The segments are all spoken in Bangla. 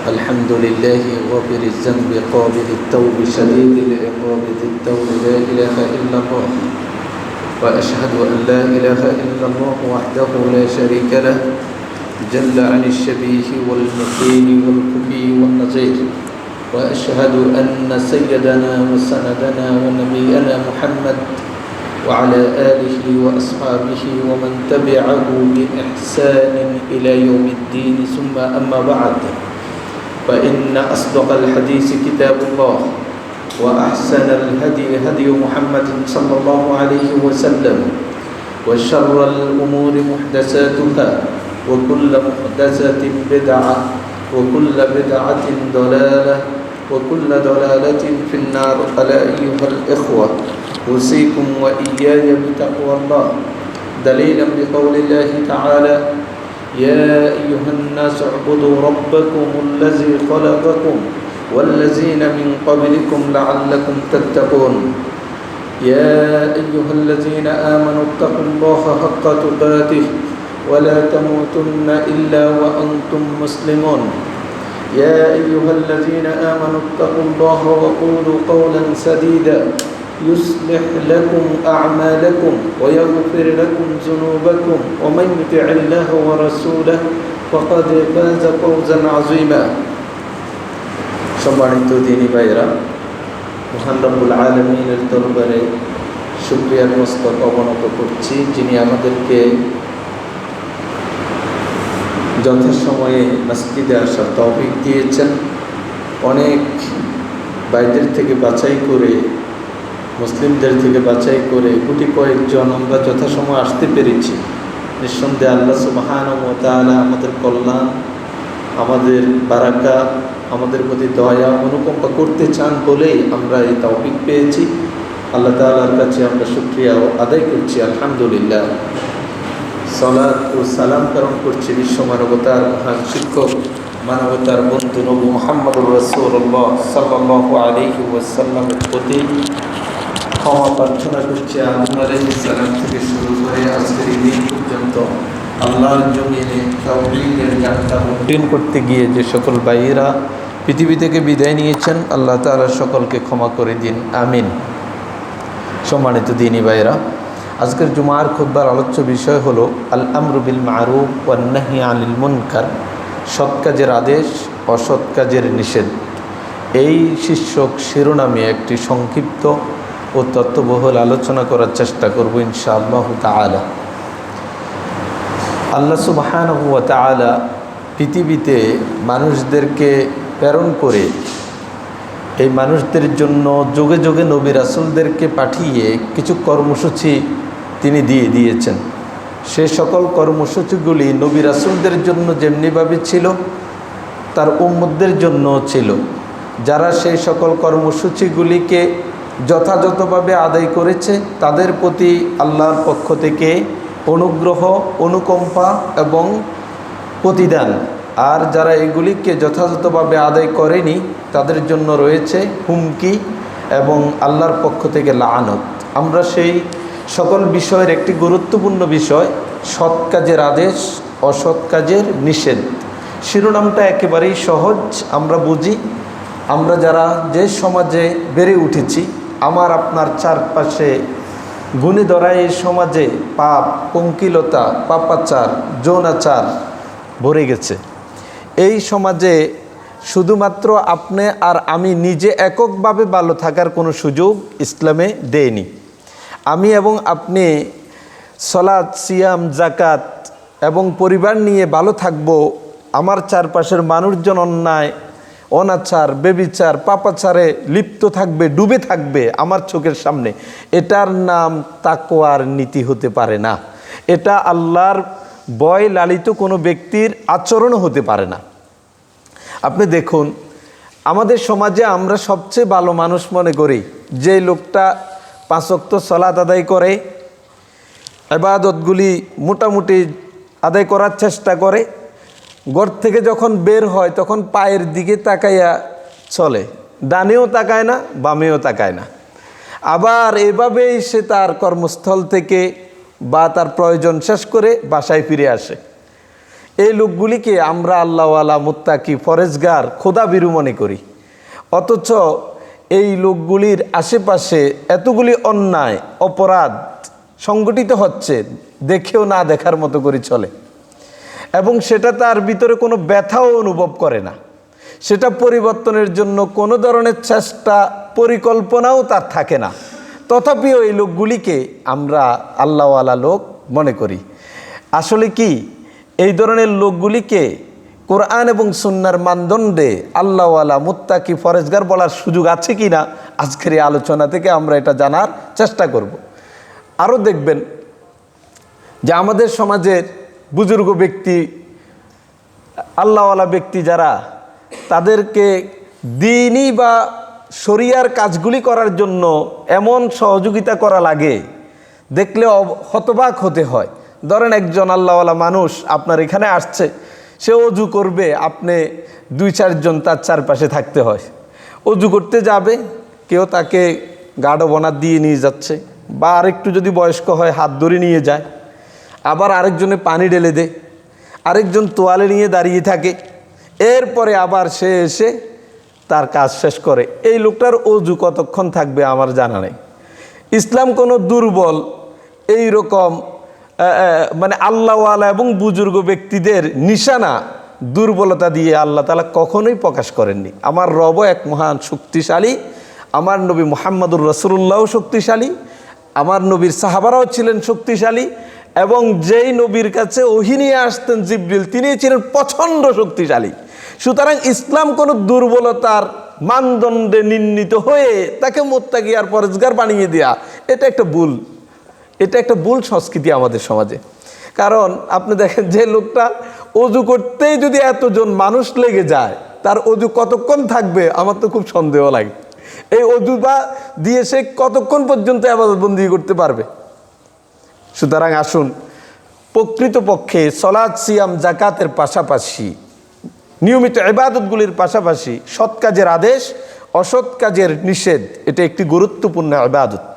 الحمد لله غافر الذنب قابل التوب شديد العقاب ذي الطول لا إله إلا الله وأشهد أن لا إله إلا الله وحده لا شريك له جل عن الشبيه والمثيل والكفي والنظير وأشهد أن سيدنا وسندنا ونبينا محمد وعلى آله وأصحابه ومن تبعه بإحسان إلى يوم الدين ثم أما بعد فإن أصدق الحديث كتاب الله وأحسن الهدي هدي محمد صلى الله عليه وسلم وشر الأمور محدثاتها وكل محدثة بدعة وكل بدعة ضلالة وكل ضلالة في النار. ألا أيها الإخوة أوصيكم وإياي بتقوى الله دليلا بقول الله تعالى يا أيها الناس اعبدوا ربكم الذي خلقكم والذين من قبلكم لعلكم تتقون. يا أيها الذين آمنوا اتقوا الله حق تقاته ولا تموتن إلا وأنتم مسلمون. يا أيها الذين آمنوا اتقوا الله وقولوا قولا سديدا يصلح لكم أعمالكم ويغفر لكم ذنوبكم ومن يطع الله ورسوله فقد فاز فوزا عظيما. সম্মানিত দিনী ভাইরা, মহান রব্বুল আলামিনের দরবারে শুকরিয়ার মস্তক অবনত করছি, যিনি আমাদেরকে যথাসময়ে মসজিদে আসার তৌফিক দিয়েছেন। অনেক ভাইদের থেকে বাছাই করে, মুসলিমদের থেকে বাছাই করে গুটি কয়েকজন আমরা যথাসময় আসতে পেরেছি। নিঃসন্দেহে আল্লাহ সুবহানাহু ওয়া তাআলা আমাদের কল্যাণ, আমাদের বারাকা, আমাদের প্রতি দয়া অনুকম্পা করতে চান বলেই আমরা এই তৌফিক পেয়েছি। আল্লাহ তাআলার কাছে আমরা শুকরিয়া আদায় করছি, আলহামদুলিল্লাহ। সালাত ও সালাম প্রেরণ করছি বিশ্ব মানবতার মহান শিক্ষক, মানবতার বন্ধু নবী মুহাম্মদুর রাসূলুল্লাহ সাল্লাল্লাহু আলাইহি ওয়াসাল্লামের প্রতি। ক্ষমা প্রার্থনা করছি আদম আলাইহিস সালাম থেকে শুরু করে আজকের এই দিন পর্যন্ত আল্লাহর জমিনে তাওহীদের যাত্রা উড্ডীন করতে গিয়ে যে সকল ভাইয়েরা পৃথিবী থেকে বিদায় নিয়েছেন, আল্লাহ তাআলা সকলকে ক্ষমা করে দিন, আমিন। সম্মানিত দিনী ভাইয়েরা, আজকের জুমার খুতবার আলোচ্য বিষয় হলো আল আমরু বিল মারুফ ওয়ান নাহি আনিল মুনকার, সৎ কাজের আদেশ, অসৎ কাজের নিষেধ। এই শীর্ষক শিরোনামে একটি সংক্ষিপ্ত ও তত্ত্ববহুল আলোচনা করার চেষ্টা করব ইনশাআল্লাহু তাআলা। আল্লাহ সুবহানাহু ওয়া তাআলা পৃথিবীতে মানুষদেরকে প্রেরণ করে এই মানুষদের জন্য যুগে যুগে নবী রাসূলদেরকে পাঠিয়ে কিছু কর্মসূচি তিনি দিয়েছেন। সে সকল কর্মসূচিগুলি নবী রাসূলদের জন্য যেমনিভাবে ছিল, তার উম্মতদের জন্যও ছিল। যারা সেই সকল কর্মসূচিগুলিকে যথাযথভাবে আদায় করেছে তাদের প্রতি আল্লাহর পক্ষ থেকে অনুগ্রহ, অনুকম্পা এবং প্রতিদান। আর যারা এগুলিকে যথাযথভাবে আদায় করেনি তাদের জন্য রয়েছে হুমকি এবং আল্লাহর পক্ষ থেকে লাআনত। আমরা সেই সকল বিষয়ের একটি গুরুত্বপূর্ণ বিষয় সৎ কাজের আদেশ, অসৎ কাজের নিষেধ। শিরোনামটা একেবারেই সহজ, আমরা বুঝি। আমরা যারা যে সমাজে বেড়ে উঠেছি, আমার আপনার চারপাশে গুণে ধরায় এই সমাজে পাপ, পঙ্কিলতা, পাপাচার, যৌনাচার ভরে গেছে। এই সমাজে শুধুমাত্র আপনি আর আমি নিজে এককভাবে ভালো থাকার কোনো সুযোগ ইসলামে দেয়নি। আমি এবং আপনি সালাত, সিয়াম, যাকাত এবং পরিবার নিয়ে ভালো থাকব, আমার চারপাশের মানুষজন অন্যায়, অনাচার, বেবিচার, পাপাচারে লিপ্ত থাকবে, ডুবে থাকবে আমার চোখের সামনে, এটার নাম তাকওয়ার নীতি হতে পারে না। এটা আল্লাহর ভয় লালিত কোনো ব্যক্তির আচরণও হতে পারে না। আপনি দেখুন, আমাদের সমাজে আমরা সবচেয়ে ভালো মানুষ মনে করি যে লোকটা 5 ওয়াক্ত সালাত আদায় করে, ইবাদতগুলি মোটামুটি আদায় করার চেষ্টা করে, ঘর থেকে যখন বের হয় তখন পায়ের দিকে তাকাইয়া চলে, ডানেও তাকায় না, বামেও তাকায় না। আবার এভাবেই সে তার কর্মস্থল থেকে বা তার প্রয়োজন শেষ করে বাসায় ফিরে আসে। এই লোকগুলিকে আমরা আল্লাহওয়ালা, মুত্তাকি, ফরেজগার, খোদাভীরু মনে করি। অথচ এই লোকগুলির আশেপাশে এতগুলি অন্যায় অপরাধ সংগঠিত হচ্ছে, দেখেও না দেখার মতো করে চলে, এবং সেটা তার ভিতরে কোনো ব্যথাও অনুভব করে না। সেটা পরিবর্তনের জন্য কোনো ধরনের চেষ্টা পরিকল্পনাও তার থাকে না। তথাপিও এই লোকগুলিকে আমরা আল্লাহওয়ালা লোক মনে করি। আসলে কি এই ধরনের লোকগুলিকে কোরআন এবং সুন্নাহর মানদণ্ডে আল্লাহওয়ালা, মুত্তাকি, ফরেজগার বলার সুযোগ আছে কি না, আজকের এই আলোচনা থেকে আমরা এটা জানার চেষ্টা করব। আরও দেখবেন যে আমাদের সমাজের বুজুর্গ ব্যক্তি, আল্লাহওয়ালা ব্যক্তি যারা, তাদেরকে দ্বীনি বা শরিয়ার কাজগুলি করার জন্য এমন সহযোগিতা করা লাগে, দেখলে হতবাক হতে হয়। ধরেন একজন আল্লাহওয়ালা মানুষ আপনার এখানে আসছে, সে অজু করবে, আপনি 2-4 জন তার চারপাশে থাকতে হয়। অজু করতে যাবে, কেউ তাকে গাঢ় বনার দিয়ে নিয়ে যাচ্ছে, বা আরেকটু যদি বয়স্ক হয় হাত ধরে নিয়ে যায়, আবার আরেকজনে পানি ঢেলে দেয়, আরেকজন তোয়ালে নিয়ে দাঁড়িয়ে থাকে, এরপরে আবার সে এসে তার কাজ শেষ করে। এই লোকটার অজু কতক্ষণ থাকবে আমার জানা নেই। ইসলাম কোনো দুর্বল এই রকম মানে আল্লাহওয়ালা এবং বুজুর্গ ব্যক্তিদের নিশানা দুর্বলতা দিয়ে আল্লাহ তাআলা কখনোই প্রকাশ করেননি। আমার রব এক মহান শক্তিশালী, আমার নবী মুহাম্মদুর রাসূলুল্লাহও শক্তিশালী, আমার নবীর সাহাবারাও ছিলেন শক্তিশালী, এবং যেই নবীর কাছে ওহী নিয়ে আসতেন জিবরিল, তিনি ছিলেন প্রচণ্ড শক্তিশালী। সুতরাং ইসলাম কোনো দুর্বলতার মানদণ্ডে নির্ণীত হয়ে তাকে মুত্তাকি আর পরেজগার বানিয়ে দেয়া, এটা একটা ভুল। এটা একটা ভুল সংস্কৃতি আমাদের সমাজে। কারণ আপনি দেখেন যে লোকটা অজু করতেই যদি এতজন মানুষ লেগে যায়, তার অজু কতক্ষণ থাকবে আমার তো খুব সন্দেহ লাগে। এই অজু বা দিয়ে সে কতক্ষণ পর্যন্ত ইবাদতবন্দি করতে পারবে? সুতরাং আসুন, প্রকৃতপক্ষে সলাত, সিয়াম, জাকাতের পাশাপাশি, নিয়মিত ইবাদতগুলির পাশাপাশি সৎ কাজের আদেশ, অসৎ কাজের নিষেধ, এটা একটি গুরুত্বপূর্ণ ইবাদত।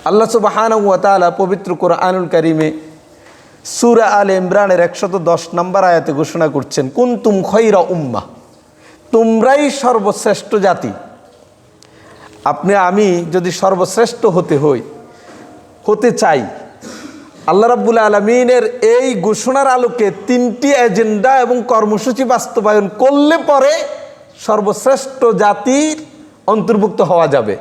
আল্লাহ সুবহানাহু ওয়া তাআলা পবিত্র কোরআনুল কারীমে সূরা আলে ইমরানের 110 নম্বর আয়াতে ঘোষণা করছেন, কুনতুম খায়রা উম্মাহ, তোমরাই সর্বশ্রেষ্ঠ জাতি। আমি যদি সর্বশ্রেষ্ঠ হতে চাই, আল্লাহ রাব্বুল আলামিনের এই ঘোষণার আলোকে 3টি এজেন্ডা এবং কর্মসূচি বাস্তবায়ন করলে পরে সর্বশ্রেষ্ঠ জাতির অন্তর্ভুক্ত হওয়া যাবে।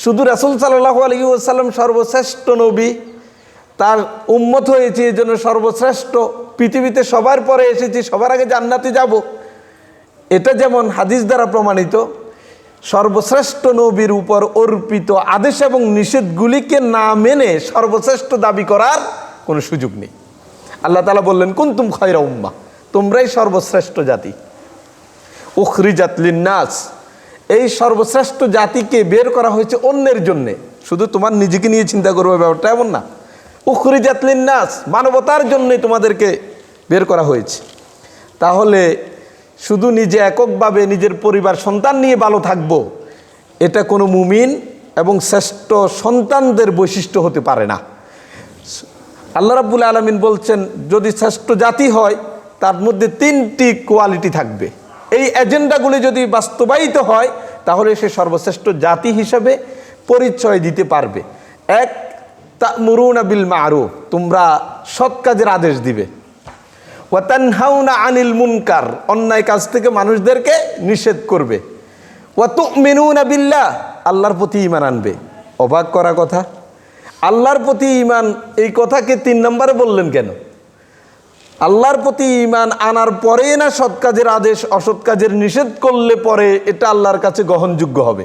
শুধু রাসূল সাল্লাল্লাহু আলাইহি ওয়াসাল্লাম সর্বশ্রেষ্ঠ নবী, তার উম্মত হয়েছে এই জন্য সর্বশ্রেষ্ঠ, পৃথিবীতে সবার পরে এসেছি, সবার আগে জান্নাতে যাব, এটা যেমন হাদিস দ্বারা প্রমাণিত, সর্বশ্রেষ্ঠ নবীর উপর অর্পিত আদেশ এবং নিষেধগুলিকে না মেনে সর্বশ্রেষ্ঠ দাবি করার কোনো সুযোগ নেই। আল্লাহ তাআলা বললেন, কুনতুম খায়রা উম্মাহ, তোমরাই সর্বশ্রেষ্ঠ জাতি। উখরিজাত লিন্নাস, এই সর্বশ্রেষ্ঠ জাতিকে বের করা হয়েছে অন্যের জন্যে, শুধু তোমার নিজেকে নিয়ে চিন্তা করবে ব্যাপারটা এমন না। উখরিজাত লিন্নাস, মানবতার জন্যই তোমাদেরকে বের করা হয়েছে। তাহলে শুধু নিজে এককভাবে নিজের পরিবার সন্তান নিয়ে ভালো থাকবো, এটা কোনো মুমিন এবং শ্রেষ্ঠ সন্তানদের বৈশিষ্ট্য হতে পারে না। আল্লাহ রাব্বুল আলামিন বলছেন, যদি শ্রেষ্ঠ জাতি হয় তার মধ্যে 3টি কোয়ালিটি থাকবে। এই এজেন্ডাগুলি যদি বাস্তবায়িত হয় তাহলে সে সর্বশ্রেষ্ঠ জাতি হিসেবে পরিচয় দিতে পারবে। 1, তা'মুরুনা বিল মা'রুফ, তোমরা সৎ কাজের আদেশ দিবে। ওয়া তানহাউনা আনিল মুনকার, অন্যায় কাজ থেকে মানুষদেরকে নিষেধ করবে। ওয়া তু'মিনুনা বিল্লাহ, আল্লাহর প্রতি ঈমান আনবে। অবাক করা কথা, আল্লাহর প্রতি ঈমান, এই কথাকে 3 নম্বরে বললেন কেন? আল্লাহর প্রতি ঈমান আনার পরে না সৎ কাজের আদেশ অসৎ কাজের নিষেধ করলে পরে এটা আল্লাহর কাছে গ্রহণযোগ্য হবে?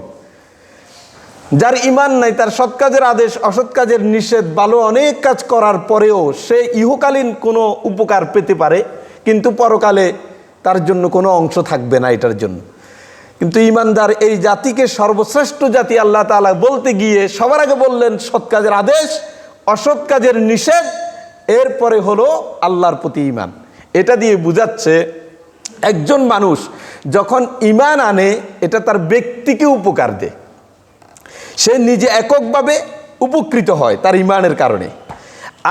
যার ঈমান নাই, তার সৎ কাজের আদেশ অসৎ কাজের নিষেধ, ভালো অনেক কাজ করার পরেও সে ইহকালীন কোনো উপকার পেতে পারে, কিন্তু পরকালে তার জন্য কোনো অংশ থাকবে না এটার জন্য। কিন্তু ঈমানদার এই জাতিকে সর্বশ্রেষ্ঠ জাতি আল্লাহ তাআলা বলতে গিয়ে সবার আগে বললেন সৎ কাজের আদেশ, অসৎ কাজের নিষেধ, এরপরে হলো আল্লাহর প্রতি ঈমান। এটা দিয়ে বোঝাচ্ছে একজন মানুষ যখন ঈমান আনে, এটা তার ব্যক্তিকে উপকার দেয়, সে নিজে এককভাবে উপকৃত হয় তার ঈমানের কারণে।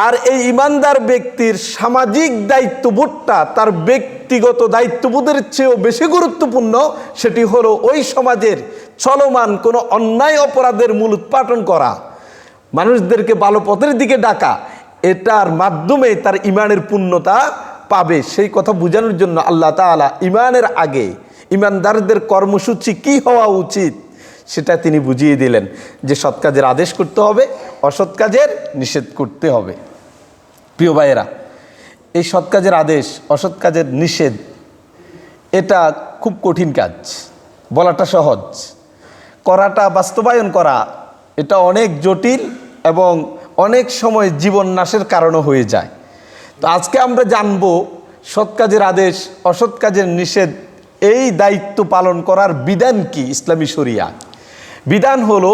আর এই ইমানদার ব্যক্তির সামাজিক দায়িত্ববোধটা তার ব্যক্তিগত দায়িত্ববোধের চেয়েও বেশি গুরুত্বপূর্ণ। সেটি হলো ওই সমাজের চলমান কোনো অন্যায় অপরাধের মূল উৎপাটন করা, মানুষদেরকে ভালো পথের দিকে ডাকা। এটার মাধ্যমে তার ইমানের পূর্ণতা পাবে। সেই কথা বোঝানোর জন্য আল্লাহ তাআলা ইমানের আগে ইমানদারদের কর্মসূচি কি হওয়া উচিত সেটা তিনি বুঝিয়ে দিলেন, যে সৎ কাজের আদেশ করতে হবে, অসৎ কাজের নিষেধ করতে হবে। প্রিয় ভাইয়েরা, এই সৎ কাজের আদেশ অসৎ কাজের নিষেধ এটা খুব কঠিন কাজ। বলাটা সহজ, করাটা, বাস্তবায়ন করা এটা অনেক জটিল এবং অনেক সময় জীবন নাশের কারণও হয়ে যায়। তো আজকে আমরা জানব সৎ কাজের আদেশ অসৎ কাজের নিষেধ এই দায়িত্ব পালন করার বিধান কি ইসলামী শরিয়া। বিধান হলো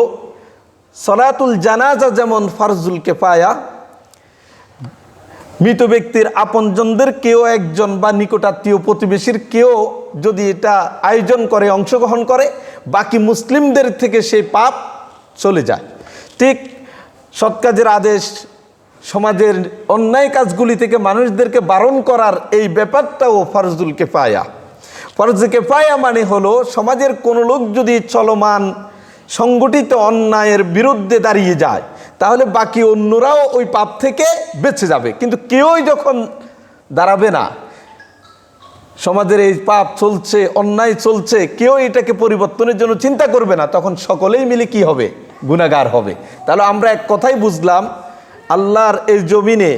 সলাতুল জানাজা যেমন ফারজুল কিফায়া, মৃত ব্যক্তির আপনজনদের কেউ একজন বা নিকটাত্মীয় প্রতিবেশীর কেউ যদি এটা আয়োজন করে, অংশগ্রহণ করে, বাকি মুসলিমদের থেকে সেই পাপ চলে যায়। ঠিক সৎ কাজের আদেশ সমাজের অন্যায় কাজগুলি থেকে মানুষদেরকে বারণ করার এই ব্যাপারটাও ফরজুল কিফায়া। ফরজে কিফায়া মানে হলো সমাজের কোনো লোক যদি চলমান সংগঠিত অন্যায়ের বিরুদ্ধে দাঁড়িয়ে যায় তাহলে বাকি অন্যরাও ওই পাপ থেকে বেঁচে যাবে। কিন্তু কেউই যখন দাঁড়াবে না, সমাজের এই পাপ চলছে, অন্যায় চলছে, কেউ এটাকে পরিবর্তনের জন্য চিন্তা করবে না, তখন সকলেই মিলে কি হবে? গুনাহগার হবে। তাহলে আমরা এক কথাই বুঝলাম, আল্লাহর এই জমিনে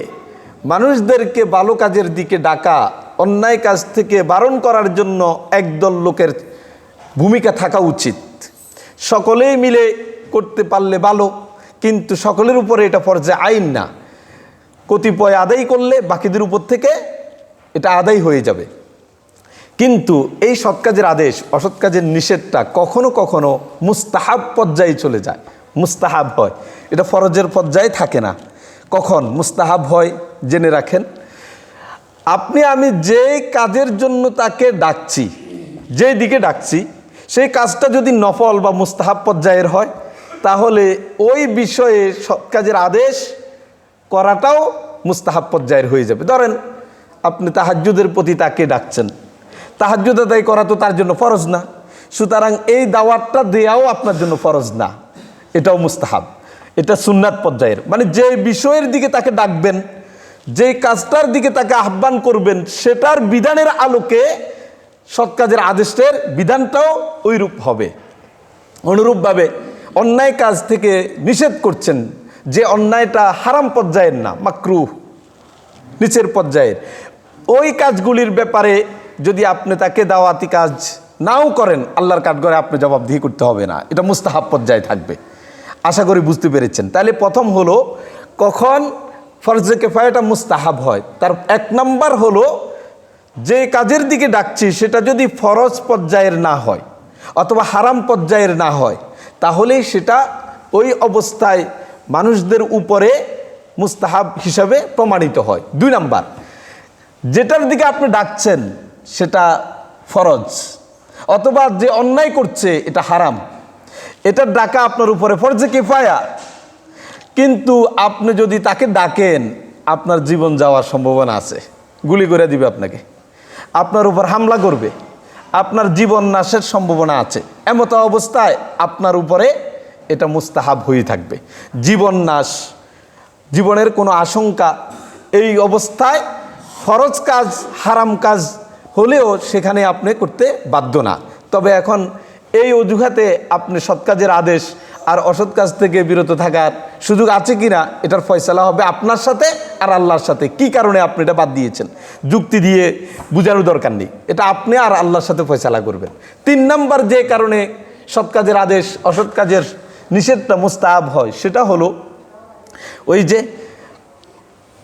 মানুষদেরকে ভালো কাজের দিকে ডাকা, অন্যায় কাজ থেকে বারণ করার জন্য একদল লোকের ভূমিকা থাকা উচিত। সকলেই মিলে করতে পারলে ভালো, কিন্তু সকলের উপরে এটা ফরজে আইন না। কতিপয় আদায় করলে বাকিদের উপর থেকে এটা আদায় হয়ে যাবে। কিন্তু এই সৎ কাজের আদেশ অসৎ কাজের নিষেধটা কখনো কখনো মুস্তাহাব পর্যায়ে চলে যায়, মুস্তাহাব হয়, এটা ফরজের পর্যায়ে থাকে না। কখন মুস্তাহাব হয় জেনে রাখেন। আপনি আমি যে কাজের জন্য তাকে ডাকছি, যে দিকে ডাকছি, সেই কাজটা যদি নফল বা মুস্তাহাব পর্যায়ের হয় তাহলে ওই বিষয়ে সৎ কাজের আদেশ করাটাও মুস্তাহাব পর্যায়ের হয়ে যাবে। ধরেন আপনি তাহাজ্জুদের প্রতি তাকে ডাকছেন, তাহাজ্জুদ আদায় করা তো তার জন্য ফরজ না, সুতরাং এই দাওয়াতটা দেওয়াও আপনার জন্য ফরজ না, এটাও মুস্তাহাব, এটা সুন্নাত পর্যায়ের। মানে যে বিষয়ের দিকে তাকে ডাকবেন, যে কাজটার দিকে তাকে আহ্বান করবেন, সেটার বিধানের আলোকে সৎ কাজের আদেশের বিধানটাও ওইরূপ হবে। অনুরূপভাবে অন্যায় কাজ থেকে নিষেধ করছেন, যে অন্যায়টা হারাম পর্যায়ের না, মাকরুহ নিচের পর্যায়ের, ওই কাজগুলির ব্যাপারে যদি আপনি তাকে দাওয়াতি কাজ নাও করেন, আল্লাহর কাঠগড়ে আপনি জবাবদিহি করতে হবে না, এটা মুস্তাহাব পর্যায়ে থাকবে। আশা করি বুঝতে পেরেছেন। তাহলে প্রথম হলো কখন ফরজে কিফায়াটা মুস্তাহাব হয়। তার এক নাম্বার হলো যে কাজের দিকে ডাকছি সেটা যদি ফরজ পর্যায়ের না হয় অথবা হারাম পর্যায়ের না হয় তাহলেই সেটা ওই অবস্থায় মানুষদের উপরে মুস্তাহাব হিসাবে প্রমাণিত হয়। দুই নাম্বার, যেটার দিকে আপনি ডাকছেন সেটা ফরজ অথবা যে অন্যায় করছে এটা হারাম, এটার ডাকা আপনার উপরে ফরজে কিফায়া। কিন্তু আপনি যদি তাকে ডাকেন, আপনার জীবন যাওয়ার সম্ভাবনা আছে, গুলি করে দিবে আপনাকে, আপনার উপর হামলা করবে, আপনার জীবন নাশের সম্ভাবনা আছে। এমত অবস্থায় আপনার উপরে এটা মুস্তাহাব হয়ে থাকবে, জীবন নাশ, জীবনের কোনো আশঙ্কা। এই অবস্থায় ফরজ কাজ হারাম কাজ হলেও সেখানে আপনি করতে বাধ্য না। তবে এখন এই অজুহাতে আপনি সৎ কাজের আদেশ আর অসৎ কাজ থেকে বিরত থাকার সুযোগ আছে কিনা এটার ফয়সালা হবে আপনার সাথে আর আল্লাহর সাথে। কি কারণে আপনি এটা বাদ দিয়েছেন যুক্তি দিয়ে বোঝানোর দরকার নেই, এটা আপনি আর আল্লাহর সাথে ফয়সালা করবেন। তিন নাম্বার যে কারণে সৎ কাজের আদেশ অসৎ কাজের নিষেধটা মুস্তাহাব হয় সেটা হলো ওই যে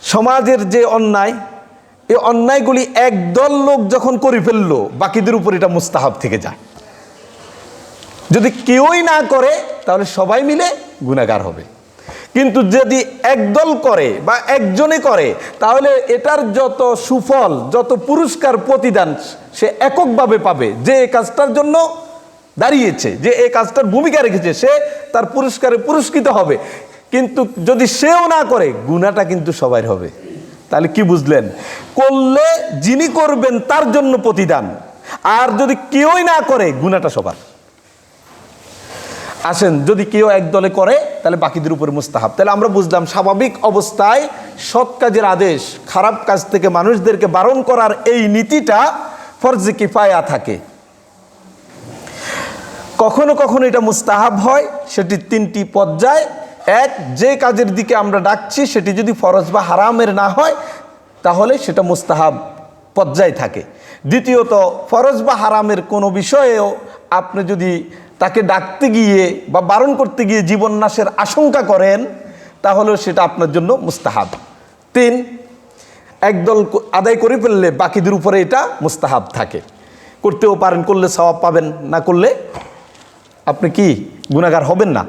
সমাজের যে অন্যায়, এই অন্যায়গুলি একদল লোক যখন করে ফেললো বাকিদের উপর এটা মুস্তাহাব থেকে যায়। যদি কেউই না করে তাহলে সবাই মিলে গুনাহগার হবে, কিন্তু যদি একদল করে বা একজনে করে তাহলে এটার যত সুফল যত পুরস্কার প্রতিদান সে এককভাবে পাবে। যে এই কাজটার জন্য দাঁড়িয়েছে, যে এই কাজটার ভূমিকা রেখেছে, সে তার পুরস্কারে পুরস্কৃত হবে। কিন্তু যদি সেও না করে গুনাহটা কিন্তু সবার হবে। তাহলে কি বুঝলেন? করলে যিনি করবেন তার জন্য প্রতিদান, আর যদি কেউই না করে গুনাহটা সবার। আসেন, যদি কেউ এক দলে করে তাহলে বাকিদের উপরে মুস্তাহাব। তাহলে আমরা বুঝলাম স্বাভাবিক অবস্থায় সৎ কাজের আদেশ, খারাপ কাজ থেকে মানুষদেরকে বারণ করার এই নীতিটা ফরজে কিফায়া থাকে। কখনো কখনো এটা মুস্তাহাব হয়, সেটি তিনটি পর্যায়। এক, যে কাজের দিকে আমরা ডাকছি সেটি যদি ফরজ বা হারামের না হয় তাহলে সেটা মুস্তাহাব পর্যায়ে থাকে। দ্বিতীয়ত, ফরজ বা হারামের কোনো বিষয়েও আপনি যদি তাকে ডাকতে গিয়ে বা বারণ করতে গিয়ে জীবন নাশের আশঙ্কা করেন তাহলেও সেটা আপনার জন্য মুস্তাহাব। তিন, একদল আদায় করে ফেললে বাকিদের উপরে এটা মুস্তাহাব থাকে। করতেও পারেন, করলে সওয়াব পাবেন, না করলে আপনি কি গুনাহগার হবেন না।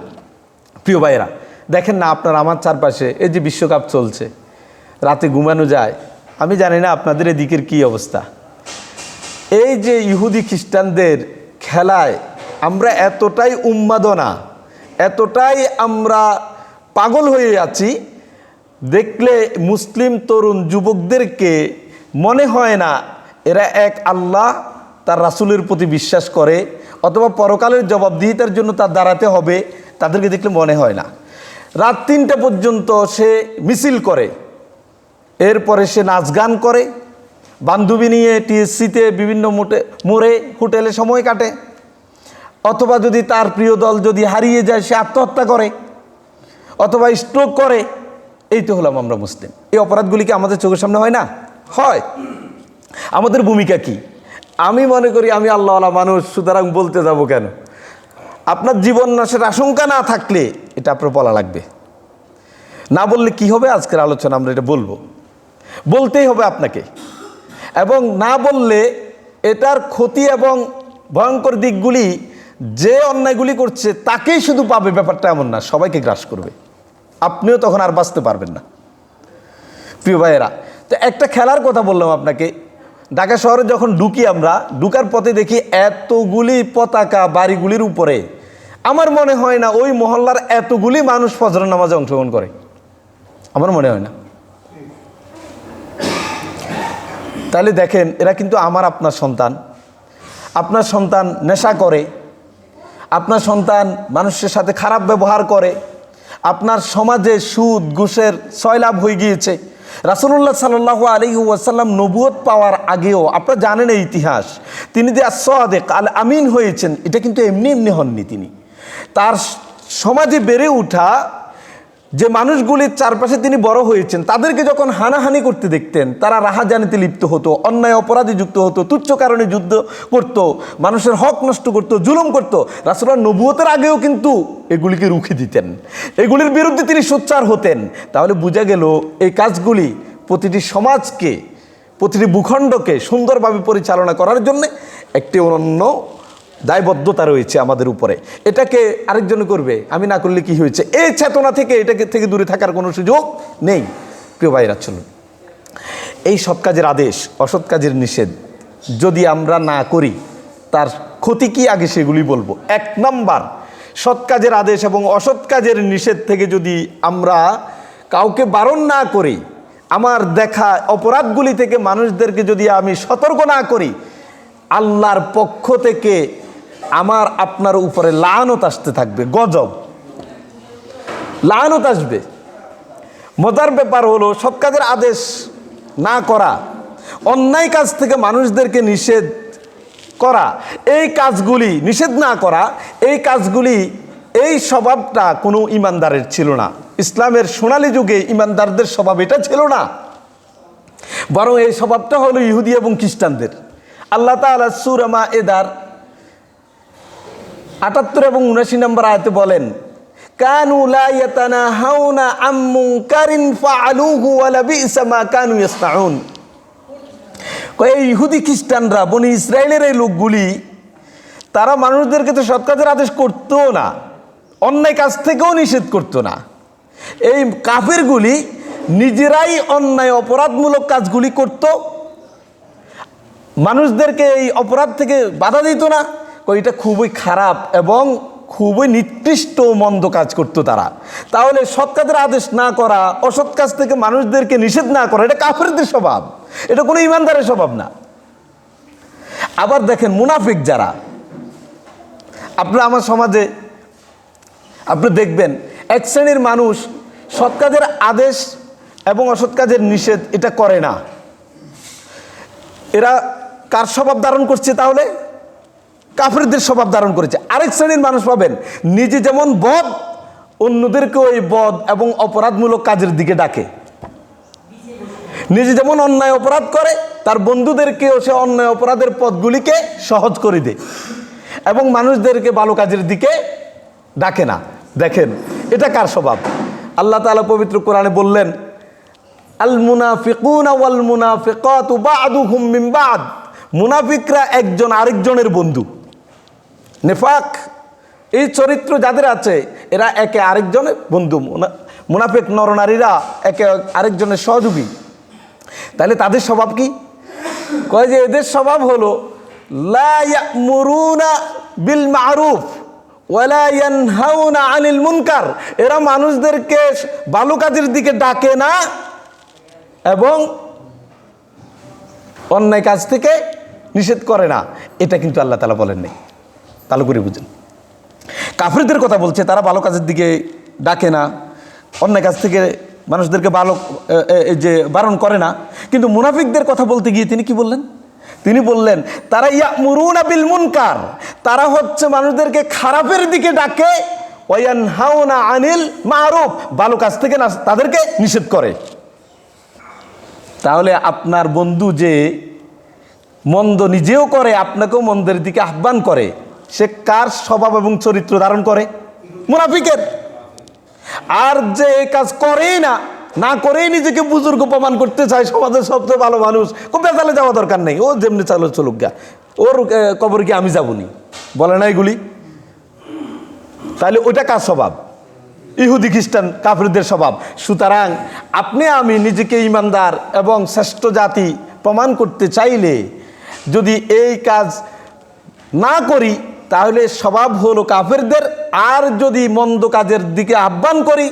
প্রিয় ভাইয়েরা, দেখেন না আপনার আমার চারপাশে এই যে বিশ্বকাপ চলছে, রাতে ঘুমানো যায়। আমি জানি না আপনাদের এদিকের কি অবস্থা। এই যে ইহুদি খ্রিস্টানদের খেলায় আমরা এতটাই উন্মাদনা, এতটাই আমরা পাগল হয়ে আছি, দেখলে মুসলিম তরুণ যুবকদেরকে মনে হয় না এরা এক আল্লাহ তার রাসূলের প্রতি বিশ্বাস করে অথবা পরকালের জবাবদিহিতার জন্য তার দাঁড়াতে হবে। তাদেরকে দেখলে মনে হয় না। রাত 3টা পর্যন্ত সে মিছিল করে, এরপরে সে নাচ গান করে, বান্ধবী নিয়ে টিএসসিতে বিভিন্ন মোড়ে হোটেলে সময় কাটে, অথবা যদি তার প্রিয় দল যদি হারিয়ে যায় সে আত্মহত্যা করে অথবা স্ট্রোক করে। এই তো হলাম আমরা মুসলিম। এই অপরাধগুলি কি আমাদের চোখের সামনে হয় না? হয়। আমাদের ভূমিকা কি? আমি মনে করি আমি আল্লাহওয়ালা মানুষ, সুতরাং বলতে যাব কেন? আপনার জীবন নাশের আশঙ্কা না থাকলে এটা আপনার বলা লাগবে। না বললে কি হবে? আজকের আলোচনা আমরা এটা বলবো, বলতেই হবে আপনাকে। এবং না বললে এটার ক্ষতি এবং ভয়ঙ্কর দিকগুলি যে অন্যায়গুলি করছে তাকেই শুধু পাবে, ব্যাপারটা এমন না, সবাইকে গ্রাস করবে। আপনিও তখন আর বাঁচতে পারবেন না। প্রিয় ভাইয়েরা, তো একটা খেলার কথা বললাম আপনাকে। ঢাকা শহরে যখন ঢুকি, আমরা ঢুকার পথে দেখি এতগুলি পতাকা বাড়িগুলির উপরে। আমার মনে হয় না ওই মহল্লার এতগুলি মানুষ ফজরের নামাজে অংশগ্রহণ করে, আমার মনে হয় না। তাহলে দেখেন, এরা কিন্তু আমার আপনার সন্তান। আপনার সন্তান নেশা করে, আপনার সন্তান মানুষের সাথে খারাপ ব্যবহার করে, আপনার সমাজে সুদ ঘুষের সয়লাভ হয়ে গিয়েছে। রাসূলুল্লাহ সাল্লাল্লাহু আলাইহি ওয়াসাল্লাম নবুয়ত পাওয়ার আগেও আপনারা জানেন এই ইতিহাস, তিনি যে আস-সাদিক আল আমিন হয়েছেন এটা কিন্তু এমনি এমনি হননি। তিনি তার সমাজে বেড়ে ওঠা যে মানুষগুলির চারপাশে তিনি বড় হয়েছেন তাদেরকে যখন হানাহানি করতে দেখতেন, তারা রাহাজানিতে লিপ্ত হতো, অন্যায় অপরাধে যুক্ত হতো, তুচ্ছ কারণে যুদ্ধ করত, মানুষের হক নষ্ট করত, জুলুম করত। রাসূলুল্লাহ নবুয়তের আগেও কিন্তু এগুলিকে রুখে দিতেন, এগুলির বিরুদ্ধে তিনি সোচ্চার হতেন। তাহলে বোঝা গেল এই কাজগুলি প্রতিটি সমাজকে, প্রতিটি ভূখণ্ডকে সুন্দরভাবে পরিচালনা করার জন্য একটি অনন্য দায়বদ্ধতা রয়েছে আমাদের উপরে। এটাকে আরেকজন করবে, আমি না করলে কি হয়েছে, এই চেতনা থেকে এটাকে থেকে দূরে থাকার কোনো সুযোগ নেই। প্রিয় ভাইরা, চলুন এই সৎ কাজের আদেশ, অসৎ কাজের নিষেধ যদি আমরা না করি তার ক্ষতি কি আগে সেগুলি বলবো। 1 নাম্বার, সৎ কাজের আদেশ এবং অসৎ কাজের নিষেধ থেকে যদি আমরা কাউকে বারণ না করি, আমার দেখা অপরাধগুলি থেকে মানুষদেরকে যদি আমি সতর্ক না করি, আল্লাহর পক্ষ থেকে আমার আপনার উপরে লানত আসতে থাকবে, গজব, লানত আসবে। মজার ব্যাপার হলো সৎ কাজের আদেশ না করা, অন্যায় কাজ থেকে মানুষদেরকে নিষেধ করা, এই কাজগুলি নিষেধ না করা, এই কাজগুলি, এই স্বভাবটা কোনো ইমানদারের ছিল না। ইসলামের সোনালী যুগে ইমানদারদের স্বভাব এটা ছিল না, বরং এই স্বভাবটা হলো ইহুদি এবং খ্রিস্টানদের। আল্লাহ তাআলা সূরা মাঈদার ৭৮ এবং ৭৯ নম্বর আয়াতে বলেন, কানু লা ইয়াতানাহাউনা আম মুনকারিন ফাআলুহু ওয়া লাবিসা মা কানু ইয়াসনাউন। এই ইহুদি খ্রিস্টানরা, বনি ইসরায়েলের এই লোকগুলি, তারা মানুষদেরকে তো সৎ কাজের আদেশ করতো না, অন্যায় কাজ থেকেও নিষেধ করতো না। এই কাফেরগুলি নিজেরাই অন্যায় অপরাধমূলক কাজগুলি করত, মানুষদেরকে এই অপরাধ থেকে বাধা দিত না। এটা খুবই খারাপ এবং খুবই নিকৃষ্ট মন্দ কাজ করতো তারা। তাহলে সৎ কাজের আদেশ না করা, অসৎ কাজ থেকে মানুষদেরকে নিষেধ না করা, এটা কাফেরদের স্বভাব, এটা কোনো ইমানদারের স্বভাব না। আবার দেখেন মুনাফিক যারা, আপনারা আমার সমাজে আপনি দেখবেন এক শ্রেণীর মানুষ সৎ কাজের আদেশ এবং অসৎ কাজের নিষেধ এটা করে না। এরা কার স্বভাব ধারণ করছে? তাহলে কাফেরদের স্বভাব ধারণ করেছে। আরেক শ্রেণীর মানুষ পাবেন নিজে যেমন বদ, অন্যদেরকে ওই বদ এবং অপরাধমূলক কাজের দিকে ডাকে। নিজে যেমন অন্যায় অপরাধ করে, তার বন্ধুদেরকেও সে অন্যায় অপরাধের পথগুলিকে সহজ করে দেয় এবং মানুষদেরকে ভালো কাজের দিকে ডাকে না। দেখেন এটা কার স্বভাব? আল্লাহ তাআলা পবিত্র কোরআনে বললেন, আল মুনাফিকুনা ওয়াল মুনাফিকাতু বা'দুহুম মিন বা'দ, মুনাফিকরা একজন আরেকজনের বন্ধু। নেফাক এই চরিত্র যাদের আছে এরা একে আরেকজনের বন্ধু। মুনাফিক নরনারীরা একে আরেকজনের সহযোগী। তাহলে তাদের স্বভাব কি? কয় যে এদের স্বভাব হলো লা ইয়ামুরুনা বিল মারুফ ওয়ালা ইয়ানহাউনা আনিল মুনকার। এরা মানুষদেরকে ভালো কাজের দিকে ডাকে না এবং অন্যায় কাজ থেকে নিষেধ করে না। এটা কিন্তু আল্লাহ তাআলা বলেন নাই, ভালো করে বুঝেন। কাফিরদের কথা বলছে, তারা ভালো কাজের দিকে ডাকে না, অন্যায় কাজ থেকে মানুষদেরকে ভালো যে বারণ করে না। কিন্তু মুনাফিকদের কথা বলতে গিয়ে তিনি কি বললেন? তিনি বললেন তারা ইয়ামুরুনা বিল মুনকার, তারা হচ্ছে মানুষদেরকে খারাপের দিকে ডাকে, ওয়ায়ানহাউনা আনিল মারুফ, ভালো কাজ থেকে না তাদেরকে নিষেধ করে। তাহলে আপনার বন্ধু যে মন্দ নিজেও করে, আপনাকেও মন্দের দিকে আহ্বান করে, সে কার স্বভাব এবং চরিত্র ধারণ করে? মুনাফিকের। আর যে এই কাজ করেই না, না করেই নিজেকে বুজুর্গ প্রমাণ করতে চায়, সমাজের সবচেয়ে ভালো মানুষ, খুব বেতালে যাওয়া দরকার নেই, ও যেমনি চালো চলুক গা, ওর কবর কি আমি যাবনি, বলে না এগুলি? তাহলে ওইটা কার স্বভাব? ইহুদি খ্রিস্টান কাফিরদের স্বভাব। সুতরাং আপনি আমি নিজেকে ইমানদার এবং শ্রেষ্ঠ জাতি প্রমাণ করতে চাইলে যদি এই কাজ না করি তাহলে স্বভাব হলো কাফেরদের। আর যদি মন্দ কাজের দিকে আহ্বান করি,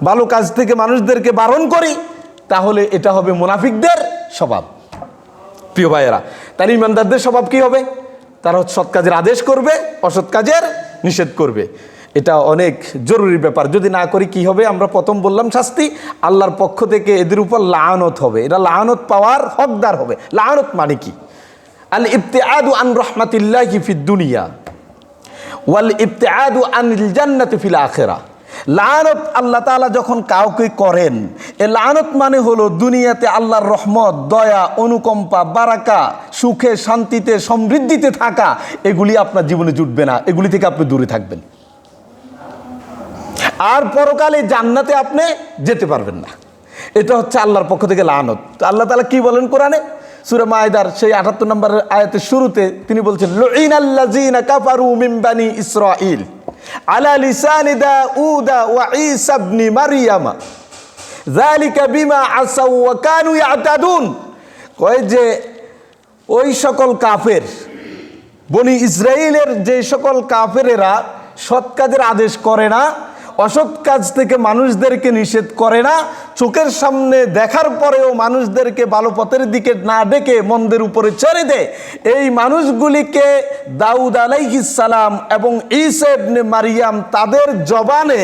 ভালো কাজ থেকে মানুষদেরকে বারণ করি, তাহলে এটা হবে মুনাফিকদের স্বভাব। প্রিয় ভাইয়েরা, তাহলে ইমানদারদের স্বভাব কি হবে? তারা সৎ কাজের আদেশ করবে, অসৎ কাজের নিষেধ করবে। এটা অনেক জরুরি ব্যাপার। যদি না করি কি হবে? আমরা প্রথম বললাম শাস্তি, আল্লাহর পক্ষ থেকে এদের উপর লাআনত হবে, এরা লাআনত পাওয়ার হকদার হবে। লাআনত মানে কি? আল ইবতিআদু আন রাহমাতিল্লাহি ফিদ দুনিয়া ওয়াল ইবতিআদু আনিল জান্নাতি ফিল আখিরাহ। লাআনত আল্লাহ তাআলা যখন কাউকে করেন, এ লাআনত মানে হলো দুনিয়াতে আল্লাহর রহমত, দয়া, অনুকম্পা, বারাকা, সুখে, শান্তিতে, সমৃদ্ধিতে থাকা, এগুলি আপনার জীবনে জুটবে না, এগুলি থেকে আপনি দূরে থাকবেন। আর পরকালে জান্নাতে আপনি যেতে পারবেন না। এটা হচ্ছে আল্লাহর পক্ষ থেকে লাআনত। আল্লাহ তাআলা কি বলেন কোরআনে? সূরা মাইদার সেই 78 নম্বরের আয়াতের শুরুতে তিনি বলছেন, লুইনাল্লাযীনা কাফারু মিন বানি ইসরাঈল আলা লিসানি দাউদ ওয়া ঈসা ইবনে মারইয়াম যালিকা বিমা আসাউ ওয়া কানু ইয়াতাদুন। কয় যে ওই সকল কাফের, বনি ইসরাইলের যে সকল কাফেরেরা সৎ কাজের আদেশ করে না, অসৎ কাজ থেকে মানুষদেরকে নিষেধ করে না, চোখের সামনে দেখার পরেও মানুষদেরকে ভালো পথের দিকে না ডেকে মন্দের উপরে ছেড়ে দেয়, এই মানুষগুলিকে দাউদ আলাইহিস সালাম এবং ঈসা ইবনে মারইয়াম তাদের জবানে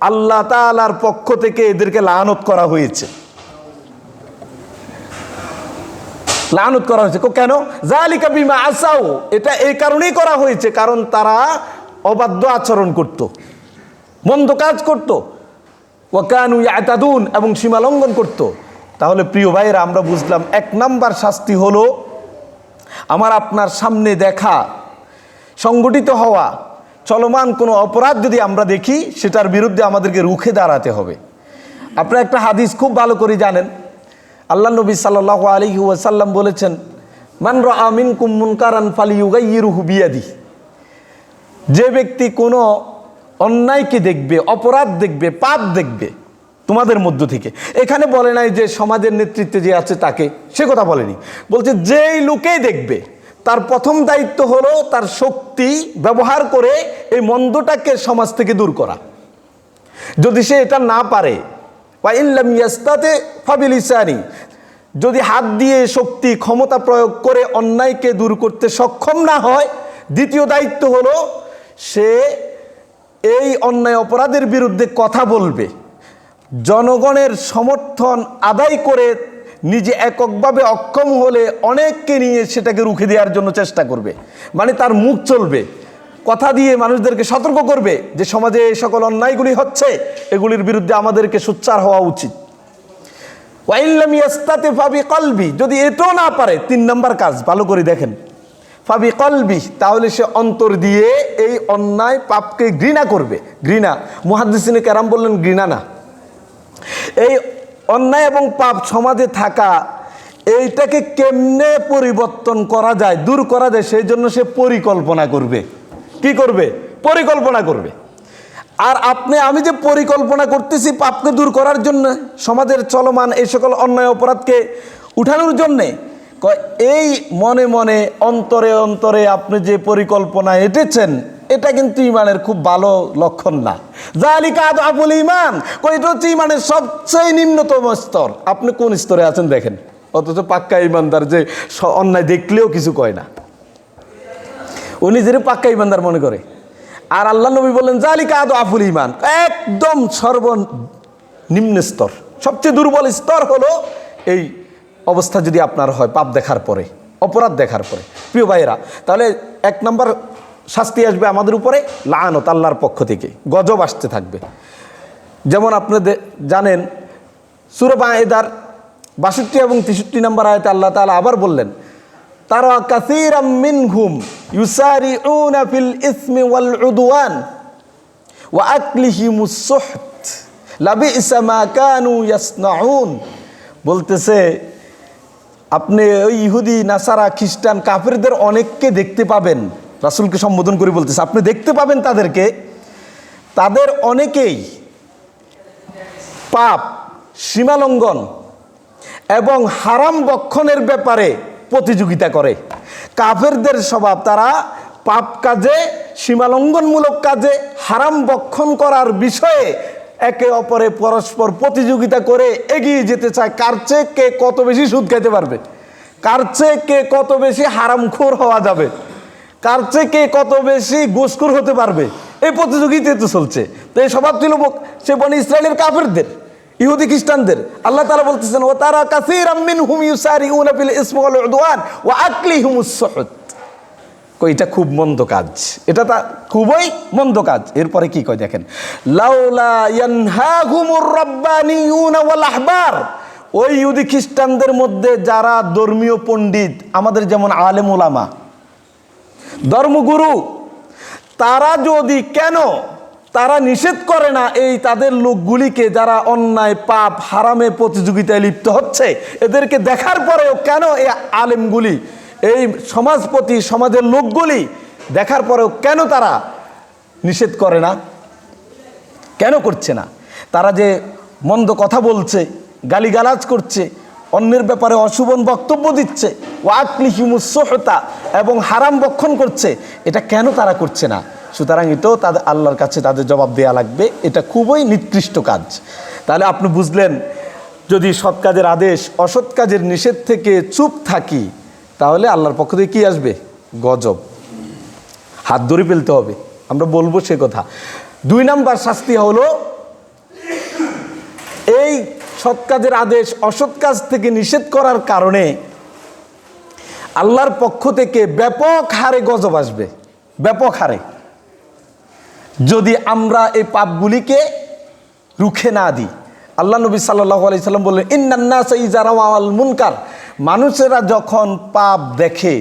আল্লাহ তাআলার পক্ষ থেকে এদেরকে লাআনত করা হয়েছে। লাআনত করা হয়েছে কেন? যালিকা বিমা আসাউ, এটা এই কারণেই করা হয়েছে কারণ তারা অবাধ্য আচরণ করত, মন্দ কাজ করত, ওয়া কানু ইয়াতাদুন, এবং সীমা লঙ্ঘন করত। তাহলে প্রিয় ভাইয়েরা, আমরা বুঝলাম 1 নাম্বার শাস্তি হলো আমার আপনার সামনে দেখা, সংগঠিত হওয়া চলমান কোনো অপরাধ যদি আমরা দেখি, সেটার বিরুদ্ধে আমাদেরকে রুখে দাঁড়াতে হবে। আপনারা একটা হাদিস খুব ভালো করে জানেন, আল্লাহ নবী সাল্লাল্লাহু আলাইহি ওয়াসাল্লাম বলেছেন, মান রাআ মিনকুম মুনকারান ফালিয়ুগাইয়িরহু বিয়াদিহি। যে ব্যক্তি কোনো অন্যায়কে দেখবে, অপরাধ দেখবে, পাপ দেখবে তোমাদের মধ্য থেকে, এখানে বলে নাই যে সমাজের নেতৃত্বে যে আছে তাকে, সে কথা বলেনি, বলছে যেই লোকেই দেখবে তার প্রথম দায়িত্ব হলো তার শক্তি ব্যবহার করে এই মন্দটাকে সমাজ থেকে দূর করা। যদি সে এটা না পারে, বা ইল্লাম ইয়াস্তাতে ফাবিলিসানি, যদি হাত দিয়ে শক্তি ক্ষমতা প্রয়োগ করে অন্যায়কে দূর করতে সক্ষম না হয়, দ্বিতীয় দায়িত্ব হলো সে এই অন্যায় অপরাধের বিরুদ্ধে কথা বলবে, জনগণের সমর্থন আদায় করে নিজে এককভাবে অক্ষম হলে অনেককে নিয়ে সেটাকে রুখে দেওয়ার জন্য চেষ্টা করবে। মানে তার মুখ চলবে, কথা দিয়ে মানুষদেরকে সতর্ক করবে যে সমাজে এই সকল অন্যায়গুলি হচ্ছে, এগুলির বিরুদ্ধে আমাদেরকে সোচ্চার হওয়া উচিত। ওয়াইল্লাম ইয়াস্তাতি ফাবি কলবি, যদি এটাও না পারে, 3 নম্বর কাজ ভালো করে দেখেন, ফাবি কলবি, তাহলে সে অন্তর দিয়ে এই অন্যায় পাপকে ঘৃণা করবে। ঘৃণা, মুহাদ্দিসিনে কেরাম বললেন ঘৃণা না, এই অন্যায় এবং পাপ সমাজে থাকা, এইটাকে কেমনে পরিবর্তন করা যায়, দূর করা যায়, সেই জন্য সে পরিকল্পনা করবে। কি করবে? পরিকল্পনা করবে। আর আমি যে পরিকল্পনা করতেছি পাপকে দূর করার জন্য, সমাজের চলমান এই সকল অন্যায় অপরাধকে উঠানোর জন্যে, এই মনে মনে অন্তরে অন্তরে আপনি যে পরিকল্পনা এঁটেছেন, এটা কিন্তু ইমানের খুব ভালো লক্ষণ না। যালিকা আদআফুল ঈমান, এটা হচ্ছে ইমানের সবচেয়ে নিম্নতম স্তর। আপনি কোন স্তরে আছেন দেখেন, অথচ পাক্কা ইমানদার যে অন্যায় দেখলেও কিছু কয় না, ও নিজেরই পাক্কা ইমানদার মনে করে। আর আল্লাহ নবী বললেন যালিকা আদআফুল ঈমান, একদম সর্বনিম্ন স্তর, সবচেয়ে দুর্বল স্তর হলো এই অবস্থা যদি আপনার হয় পাপ দেখার পরে, অপরাধ দেখার পরে। প্রিয় ভাইয়েরা, তাহলে 1 নম্বর শাস্তি আসবে আমাদের উপরে, লাআনত, আল্লাহর পক্ষ থেকে গজব আসতে থাকবে। যেমন আপনাদের জানেন সূরা মায়েদার 62 এবং 63 নম্বর আয়াতে আল্লাহ তাআলা আবার বললেন, তারা কাসীরাম মিনহুম ইউসারিউনা ফিল ইসমি ওয়াল উদওয়ান ওয়া আকলিহিমুস সুহত লাবিসা মা কানু ইয়াসনাউন। বলতেছে আপনি ওই ইহুদি, নাসারা, খ্রিস্টান, কাফেরদের অনেককে দেখতে পাবেন, রাসূলকে সম্বোধন করে বলতেছে আপনি দেখতে পাবেন তাদেরকে, তাদের অনেকেই পাপ, সীমালঙ্ঘন এবং হারাম বক্ষণের ব্যাপারে প্রতিযোগিতা করে। কাফেরদের স্বভাব, তারা পাপ কাজে, সীমালঙ্ঘনমূলক কাজে, হারাম বক্ষণ করার বিষয়ে একে অপরে পরস্পর প্রতিযোগিতা করে এগিয়ে যেতে চায়, কার চেয়ে কে কত বেশি সুদ খেতে পারবে, কার চেয়ে কে কত বেশি হারামখোর হওয়া যাবে, কার চেয়ে কে কত বেশি ঘুষখোর হতে পারবে, এই প্রতিযোগিতা তো চলছে। তো এই স্বভাব ছিল সে বনি ইসরায়েলের কাফেরদের, ইহুদি খ্রিস্টানদের। আল্লাহ তাআলা বলতেছেন ওয়া তারা কাসীরাম মিনহুম ইউসারিউনা ফিল ইসমি ওয়াল উদওয়ান ওয়া আকলিহিমুস সুহত। এটা খুব মন্দ কাজ, এটা খুবই মন্দ কাজ। এরপরে কি কয় দেখেন, লাউলা ইয়ানহাহুমুর রাব্বানিয়ুনা ওয়াল আহবার, ওই ইহুদি খ্রিস্টানদের মধ্যে যারা ধর্মীয় পণ্ডিত, আমাদের যেমন আলেম ওলামা, ধর্মগুরু, তারা যদি, কেন তারা নিষেধ করে না এই তাদের লোকগুলিকে যারা অন্যায় পাপ হারামে প্রতিযোগিতায় লিপ্ত হচ্ছে, এদেরকে দেখার পরেও কেন এই আলেমগুলি, এই সমাজপতি, সমাজের লোকগুলি দেখার পরেও কেন তারা নিষেধ করে না? কেন করছে না? তারা যে মন্দ কথা বলছে, গালিগালাজ করছে, অন্যের ব্যাপারে অশুভন বক্তব্য দিচ্ছে, ওয়া আকলিহিমুস সুহতা, এবং হারাম বক্ষণ করছে, এটা কেন তারা করছে না? সুতরাং এটাও তাদের আল্লাহর কাছে তাদের জবাব দেওয়া লাগবে, এটা খুবই নিকৃষ্ট কাজ। তাহলে আপনি বুঝলেন, যদি সৎ কাজের আদেশ, অসৎ কাজের নিষেধ থেকে চুপ থাকি, তাহলে আল্লাহর পক্ষ থেকে কী আসবে? গজব, হাত ধরে ফেলতে হবে। আমরা বলবো সে কথা। 2 নম্বর শাস্তি হলো, এই সৎ কাজের আদেশ অসৎ কাজ থেকে নিষেধ করার কারণে আল্লাহর পক্ষ থেকে ব্যাপক হারে গজব আসবে, ব্যাপক হারে। যদি আমরা এই পাপগুলিকে রুখে না দিই। আল্লাহ নবী সাল্লাল্লাহু আলাইহি সাল্লাম বললেন, ইন্নান নাসা ইযা রাআল মুনকার, মানুষেরা যখন পাপ দেখে,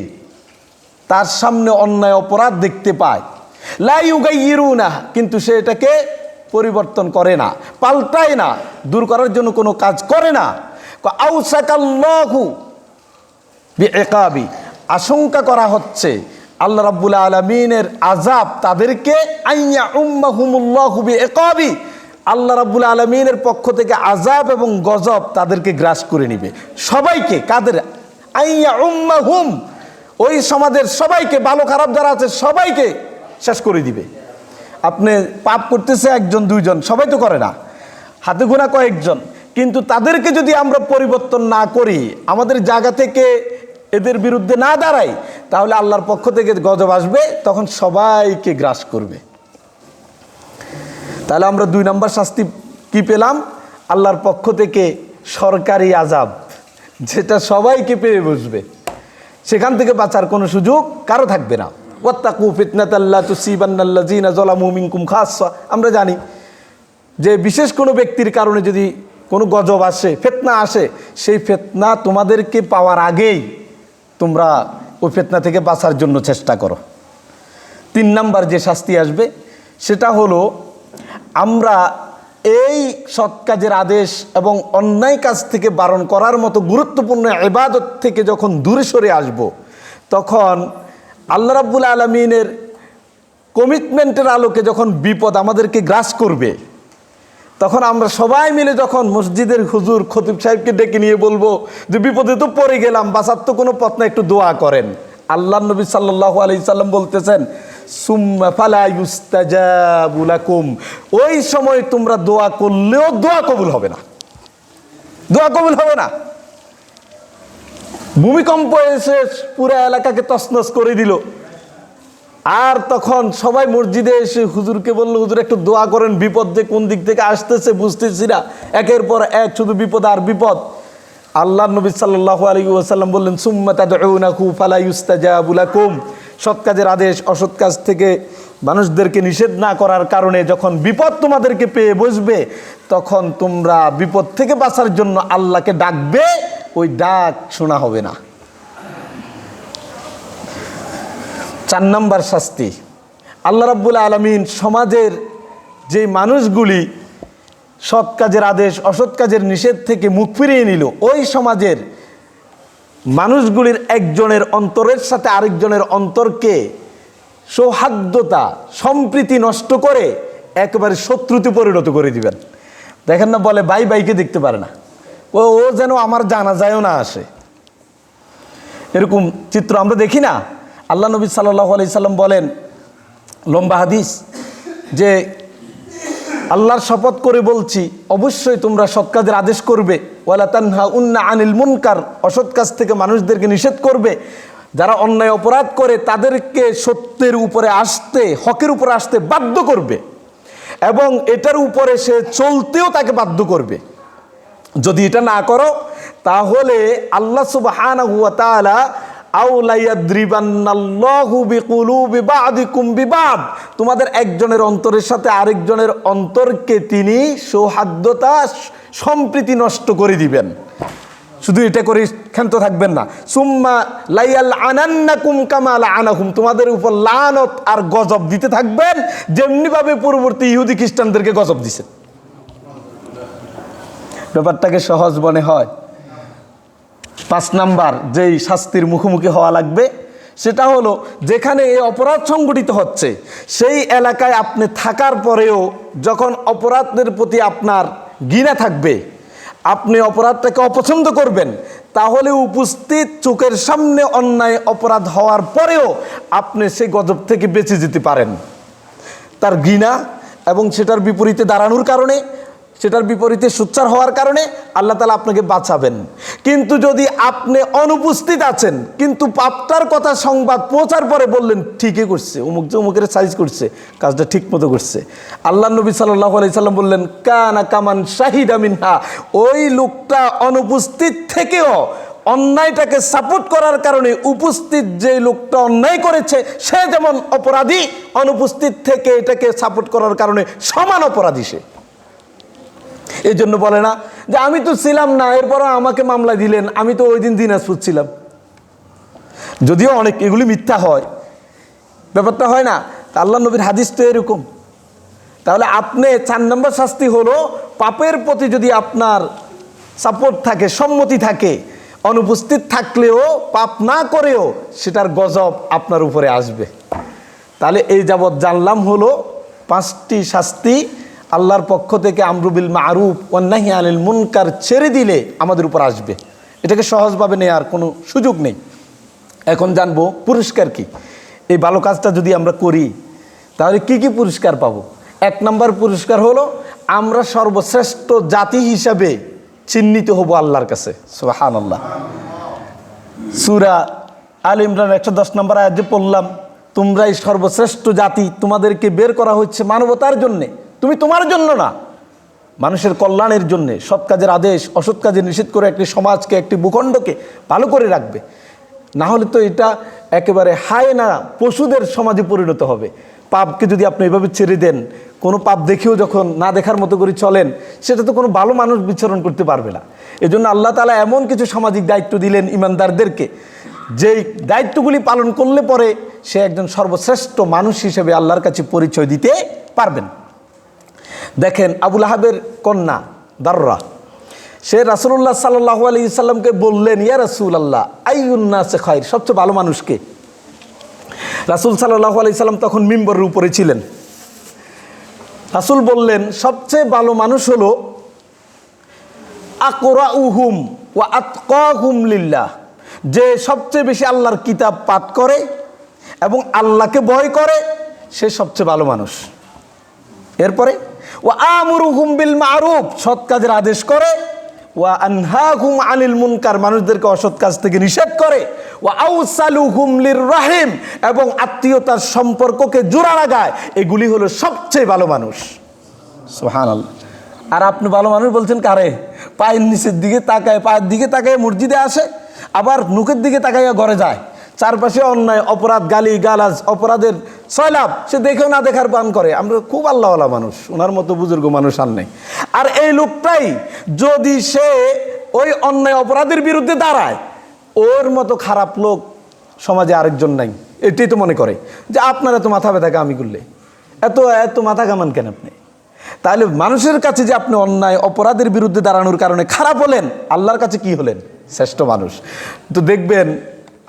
তার সামনে অন্যায় অপরাধ দেখতে পায়, লা ইউগাইয়িরুনা, কিন্তু সে এটাকে পরিবর্তন করে না, পাল্টায় না, দূর করার জন্য কোনো কাজ করে না। আউসাকাল্লাহু বিইকাবি, আশঙ্কা করা হচ্ছে আল্লাহ রাব্বুল আলামিনের আযাব তাদেরকে, আইয়া উম্মাহুমুল্লাহু বিইকাবি, আল্লাহ রাব্বুল আলামিনের পক্ষ থেকে আযাব এবং গজব তাদেরকে গ্রাস করে নেবে, সবাইকে। কাদের? আইয়া উম্মাহুম, ওই সমাজের সবাইকে, ভালো খারাপ যারা আছে সবাইকে শেষ করে দিবে। আপনি পাপ করতেছে একজন দুইজন, সবাই তো করে না, হাতে গোনা কয়েকজন, কিন্তু তাদেরকে যদি আমরা পরিবর্তন না করি, আমাদের জায়গা থেকে এদের বিরুদ্ধে না দাঁড়াই, তাহলে আল্লাহর পক্ষ থেকে গজব আসবে, তখন সবাইকে গ্রাস করবে। তাহলে আমরা 2 নম্বর শাস্তি কি পেলাম? আল্লাহর পক্ষ থেকে সরকারি আযাব, যেটা সবাইকে পেয়ে বসবে, সেখান থেকে বাঁচার কোনো সুযোগ কারো থাকবে না। ওয়াত্তাকু ফিতনাতাল লা তুসিবান্নাল্লাযিনা যালামু মিনকুম খাসসা। আমরা জানি যে বিশেষ কোনো ব্যক্তির কারণে যদি কোনো গজব আসে, ফিতনা আসে, সেই ফিতনা তোমাদেরকে পাওয়ার আগেই তোমরা ওই ফিতনা থেকে বাঁচার জন্য চেষ্টা করো। 3 নাম্বার যে শাস্তি আসবে সেটা হলো, আমরা এই সৎ কাজের আদেশ এবং অন্যায় কাজ থেকে বারণ করার মতো গুরুত্বপূর্ণ ইবাদত থেকে যখন দূরে সরে আসব, তখন আল্লাহ রাব্বুল আলামিনের কমিটমেন্টের আলোকে যখন বিপদ আমাদেরকে গ্রাস করবে, তখন আমরা সবাই মিলে যখন মসজিদের হুজুর খতিব সাহেবকে ডেকে নিয়ে বলবো যে বিপদে তো পড়ে গেলাম, বাঁচার তো কোনো পথ না, একটু দোয়া করেন। আল্লাহ নবী সাল্লাল্লাহু আলাইহি সাল্লাম বলতেছেন, সুম্মা ফালা ইউস্তাজাবু লাকুম, ওই সময় তোমরা দোয়া করলেও দোয়া কবুল হবে না, দোয়া কবুল হবে না। ভূমিকম্প এসে পুরো এলাকাকে তছনছ করে দিল, আর তখন সবাই মসজিদে এসে হুজুরকে বললো, হুজুর একটু দোয়া করেন, বিপদ যে কোন দিক থেকে আসতেছে বুঝতেছি না, একের পর এক শুধু বিপদ আর বিপদ। আল্লাহ নবী সাল্লাল্লাহু আলাইহি ওয়াসাল্লাম বললেন, সুম্মা তাদউনাহু ফালা ইউস্তাজাবু লাকুম, সৎ কাজের আদেশ অসৎ কাজ থেকে মানুষদেরকে নিষেধ না করার কারণে যখন বিপদ তোমাদেরকে পেয়ে বসবে, তখন তোমরা বিপদ থেকে বাঁচার জন্য আল্লাহকে ডাকবে, ওই ডাক শোনা হবে না। 4 নম্বর শাস্তি, আল্লাহ রাব্বুল আলামিন সমাজের যে মানুষগুলি সৎ কাজের আদেশ অসৎ কাজের নিষেধ থেকে মুখ ফিরিয়ে নিল, ওই সমাজের মানুষগুলির একজনের অন্তরের সাথে আরেকজনের অন্তরকে সৌহার্দ্যতা সম্প্রীতি নষ্ট করে একেবারে শত্রুতে পরিণত করে দিবেন। দেখেন না, বলে ভাই ভাইকে দেখতে পারে না, ও যেন আমার জানাজায়ও না আসে, এরকম চিত্র আমরা দেখি না? আল্লাহ নবী সাল্লাল্লাহু আলাইহি সাল্লাম বলেন, লম্বা হাদিস, যে আল্লাহর শপথ করে বলছি, অবশ্যই তোমরা সৎ কাজের আদেশ করবে, ওয়ালা তানহাউন্না আনিল মুনকার, অসৎ কাজ থেকে মানুষদেরকে নিষেধ করবে, যারা অন্যায় অপরাধ করে তাদেরকে সত্যের উপরে আসতে, হকের উপরে আসতে বাধ্য করবে, এবং এটার উপরে সে চলতেও তাকে বাধ্য করবে। যদি এটা না করো, তাহলে আল্লাহ সুবহানাহু ওয়া তাআলা তোমাদের একজনের অন্তরের সাথে আরেকজনের অন্তরকে তিনি সৌহার্দ্যতা সম্প্রীতি নষ্ট করে দিবেন। শুধু এটা করে ক্ষান্ত থাকবেন না, সুম্মা লাইয়াল আনান্নাকুম কামা লাআনাহুম, তোমাদের উপর লানত আর গজব দিতে থাকবেন, যেমনিভাবে পূর্ববর্তী ইহুদি খ্রিস্টানদেরকে গজব দিছেন। ব্যাপারটাকে সহজ মনে হয়। 5 নাম্বার যেই শাস্তির মুখোমুখি হওয়া লাগবে সেটা হলো, যেখানে এই অপরাধ সংগঠিত হচ্ছে সেই এলাকায় আপনি থাকার পরেও যখন অপরাধের প্রতি আপনার ঘৃণা থাকবে, আপনি অপরাধটাকে অপছন্দ করবেন, তাহলে উপস্থিত চোখের সামনে অন্যায় অপরাধ হওয়ার পরেও আপনি সেই গজব থেকে বেঁচে যেতে পারেন। তার ঘৃণা এবং সেটার বিপরীতে দাঁড়ানোর কারণে, সেটার বিপরীতে সোচ্চার হওয়ার কারণে আল্লাহ তাআলা আপনাকে বাঁচাবেন। কিন্তু যদি আপনি অনুপস্থিত আছেন, কিন্তু পাপটার কথা সংবাদ পৌঁছার পরে বললেন, ঠিকই করছে, অমুক যে অমুকের সাইজ করছে, কাজটা ঠিক মতো করছে, আল্লাহ নবী সাল্লাল্লাহু আলাইহি সাল্লাম বললেন, কানা কামান শাহিদা মিনহা, ওই লোকটা অনুপস্থিত থেকেও অন্যায়টাকে সাপোর্ট করার কারণে উপস্থিত যে লোকটা অন্যায় করেছে সে যেমন অপরাধী, অনুপস্থিত থেকে এটাকে সাপোর্ট করার কারণে সমান অপরাধী সে। এই জন্য বলে না যে আমি তো ছিলাম না, এরপর আমাকে মামলা দিলেন, আমি তো ওই দিন দিনাজপুর ছিলাম। যদিও অনেক এগুলি মিথ্যা হয়, ব্যাপারটা হয় না। আল্লাহ নবীর হাদিস তো এরকম। তাহলে আপনি 4 নম্বর শাস্তি হলো, পাপের প্রতি যদি আপনার সাপোর্ট থাকে, সম্মতি থাকে, অনুপস্থিত থাকলেও পাপ না করেও সেটার গজব আপনার উপরে আসবে। তাহলে এই যাবৎ জানলাম হলো 5টি শাস্তি আল্লাহর পক্ষ থেকে আমরু বিল মারুফ ওয়ান নাহি আনিল মুনকার ছেড়ে দিলে আমাদের উপর আসবে। এটাকে সহজভাবে নেওয়ার কোনো সুযোগ নেই। এখন জানবো পুরস্কার কি। এই ভালো কাজটা যদি আমরা করি তাহলে কি কি পুরস্কার পাবো। 1 নম্বর পুরস্কার হলো আমরা সর্বশ্রেষ্ঠ জাতি হিসাবে চিহ্নিত হব আল্লাহর কাছে। সুবহানাল্লাহ। সূরা আল ইমরান 110 নম্বর আয়াত যে পড়লাম, তোমরাই সর্বশ্রেষ্ঠ জাতি, তোমাদেরকে বের করা হচ্ছে মানবতার জন্যে, তুমি তোমার জন্য না, মানুষের কল্যাণের জন্যে। সৎ কাজের আদেশ, অসৎ কাজে নিষেধ করে একটি সমাজকে, একটি ভূখণ্ডকে ভালো করে রাখবে। না হলে তো এটা একেবারে হায়না পশুদের সমাজে পরিণত হবে। পাপকে যদি আপনি এভাবে ছেড়ে দেন, কোনো পাপ দেখেও যখন না দেখার মতো করে চলেন, সেটা তো কোনো ভালো মানুষ বিচরণ করতে পারবে না। এজন্য আল্লাহ তাআলা এমন কিছু সামাজিক দায়িত্ব দিলেন ইমানদারদেরকে, যেই দায়িত্বগুলি পালন করলে পরে সে একজন সর্বশ্রেষ্ঠ মানুষ হিসেবে আল্লাহর কাছে পরিচয় দিতে পারবেন। দেখেন আবুল আহাবের কন্যা দাররা, সে রাসূলুল্লাহ সাল্লাল্লাহু আলাইহি সাল্লামকে বললেন, ইয়া রাসূলুল্লাহ আইয়ুন নাসি খায়র, সবচেয়ে ভালো মানুষকে। রাসূল সাল্লাল্লাহু আলাইহি সাল্লাম তখন মিম্বরের উপরে ছিলেন। রাসূল বললেন, সবচেয়ে ভালো মানুষ হলো আকরাউহুম ওয়া আতকাহুম লিল্লাহ, যে সবচেয়ে বেশি আল্লাহর কিতাব পাঠ করে এবং আল্লাহকে ভয় করে, সে সবচেয়ে ভালো মানুষ। এরপরে ওয়া আমুরুহুম বিল মারুফ, সৎ কাজের আদেশ করে, ওয়া আনহাহুম আনিল মুনকার, মানুষদেরকে অসৎ কাজ থেকে নিষেধ করে, ওয়া আউসালুহুম লির রাহিম, এবং আত্মীয়তার সম্পর্ককে জোড়া লাগায়। এগুলি হলো সবচেয়ে ভালো মানুষ। সুবহানাল্লাহ। আর আপনি ভালো মানুষ বলছেন কারে? পায়ের নিচের দিকে তাকায়, পায়ের দিকে তাকায় মসজিদে আসে, আবার মুখের দিকে তাকাইয়া ঘরে যায়, চারপাশে অন্যায় অপরাধ, গালি গালাজ, অপরাধের সয়লাভ, সে দেখেও না দেখার পান করে। আমরা খুব আল্লাহওয়ালা মানুষ, ওনার মতো বুজুর্গ মানুষ আর নেই। আর এই লোকটাই যদি সে ওই অন্যায় অপরাধের বিরুদ্ধে দাঁড়ায়, ওর মতো খারাপ লোক সমাজে আরেকজন নাই। এটাই তো মনে করে যে আপনারা তো মাথা ব্যথা কামি করলে এত এত মাথা কামান কেন আপনি? তাহলে মানুষের কাছে যে আপনি অন্যায় অপরাধের বিরুদ্ধে দাঁড়ানোর কারণে খারাপ হলেন, আল্লাহর কাছে কি হলেন? শ্রেষ্ঠ মানুষ। তো দেখবেন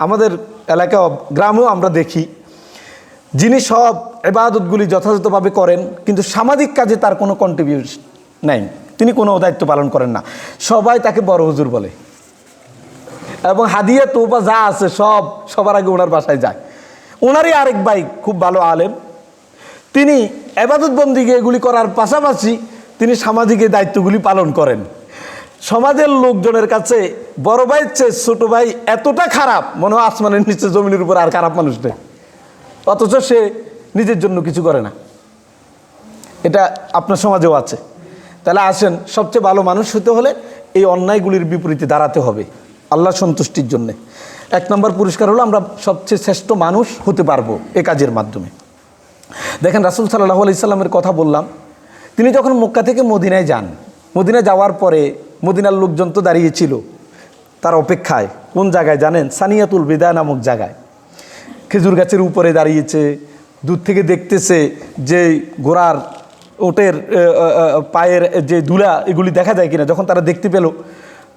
আমাদের এলাকা গ্রামেও আমরা দেখি, যিনি সব ইবাদতগুলি যথাযথভাবে করেন কিন্তু সামাজিক কাজে তার কোনো কন্ট্রিবিউশন নাই, তিনি কোনো দায়িত্ব পালন করেন না, সবাই তাকে বড় হুজুর বলে এবং হাদিয়া তোবা যা আছে সব সবার আগে ওনার বাসায় যায়। ওনারই আরেক ভাই খুব ভালো আলেম, তিনি ইবাদত বন্দিকে এগুলি করার পাশাপাশি তিনি সামাজিক এই দায়িত্বগুলি পালন করেন। সমাজের লোকজনের কাছে বড় ভাইয়ের চেয়ে ছোট ভাই এতটা খারাপ, মনে হয় আসমানের নিচে জমিনের উপর আর খারাপ মানুষ নেই, অথচ সে নিজের জন্য কিছু করে না। এটা আপনার সমাজেও আছে। তাহলে আসেন, সবচেয়ে ভালো মানুষ হতে হলে এই অন্যায়গুলির বিপরীতে দাঁড়াতে হবে আল্লাহ সন্তুষ্টির জন্যে। 1 নম্বর পুরস্কার হলো আমরা সবচেয়ে শ্রেষ্ঠ মানুষ হতে পারবো এ কাজের মাধ্যমে। দেখেন রাসূল সাল্লাল্লাহু আলাইহি সাল্লামের কথা বললাম, তিনি যখন মক্কা থেকে মদিনায় যান, মদিনায় যাওয়ার পরে মদিনার লোকজন তো দাঁড়িয়েছিল তার অপেক্ষায়। কোন জায়গায় জানেন? সানিয়াতুল বিদা নামক জায়গায়। খেজুর গাছের উপরে দাঁড়িয়েছে, দূর থেকে দেখতেছে যে ঘোড়ার ওটের পায়ের যে ধুলা এগুলি দেখা যায় কিনা। যখন তারা দেখতে পেল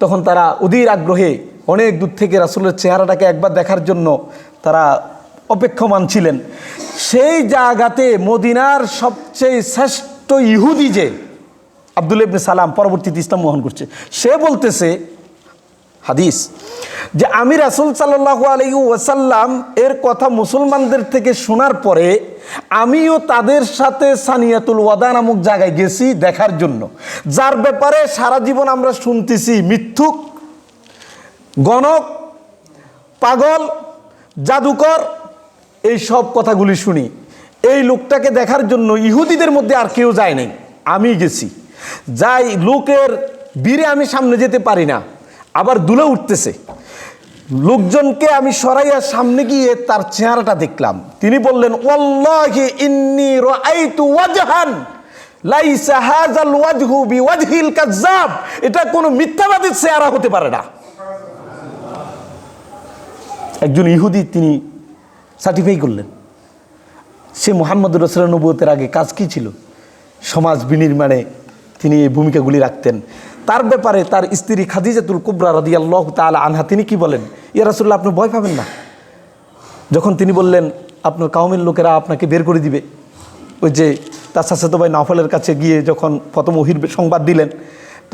তখন তারা অধীর আগ্রহে অনেক দূর থেকে রাসূলের চেহারাটাকে একবার দেখার জন্য তারা অপেক্ষমান ছিলেন। সেই জায়গাতে মদিনার সবচেয়ে শ্রেষ্ঠ ইহুদি যে আব্দুল্লাহ ইবনে সালাম, পরবর্তীতে ইসলাম গ্রহণ করছে, সে বলতেছে হাদিস যে আমি রাসূল সাল্লাল্লাহু আলাইহি ওয়াসাল্লাম এর কথা মুসলমানদের থেকে শোনার পরে আমিও তাদের সাথে সানিয়াতুল ওয়াদা নামক জায়গায় গেছি দেখার জন্য, যার ব্যাপারে সারা জীবন আমরা শুনতেছি মিথ্যুক, গণক, পাগল, জাদুকর, এই সব কথাগুলি শুনি। এই লোকটাকে দেখার জন্য ইহুদিদের মধ্যে আর কেউ যায় নাই, আমি গেছি। যাই লোকের ভিড়ে আমি সামনে যেতে পারি না, আবার দুলে উঠতেছে। লোকজনকে আমি সরাইয়া সামনে গিয়ে তার চেহারাটা দেখলাম। তিনি বললেন, ওয়াল্লাহি ইন্নী রাআইতু ওয়াজহান লাইসা হাযাল ওয়াজহু বিওয়াজহিল কাযযাব, এটা কোনো মিথ্যাবাদীর চেহারা হতে পারে না। একজন ইহুদি তিনি সার্টিফাই করলেন সে মুহাম্মদুর রাসূলের নবুয়তের আগে কাজ কি ছিল, সমাজ বিনির্মাণে তিনি এই ভূমিকাগুলি রাখতেন। তার ব্যাপারে তার স্ত্রী খাদিজাতুল কুবরা রাদিয়াল্লাহু তাআলা আনহা তিনি কি বলেন, ইয়া রাসূলুল্লাহ আপনি ভয় পাবেন না। যখন তিনি বললেন আপনার কাউমের লোকেরা আপনাকে বের করে দিবে, ওই যে তার চাচাতো ভাই নাওফলের কাছে গিয়ে যখন প্রথম ওহীর সংবাদ দিলেন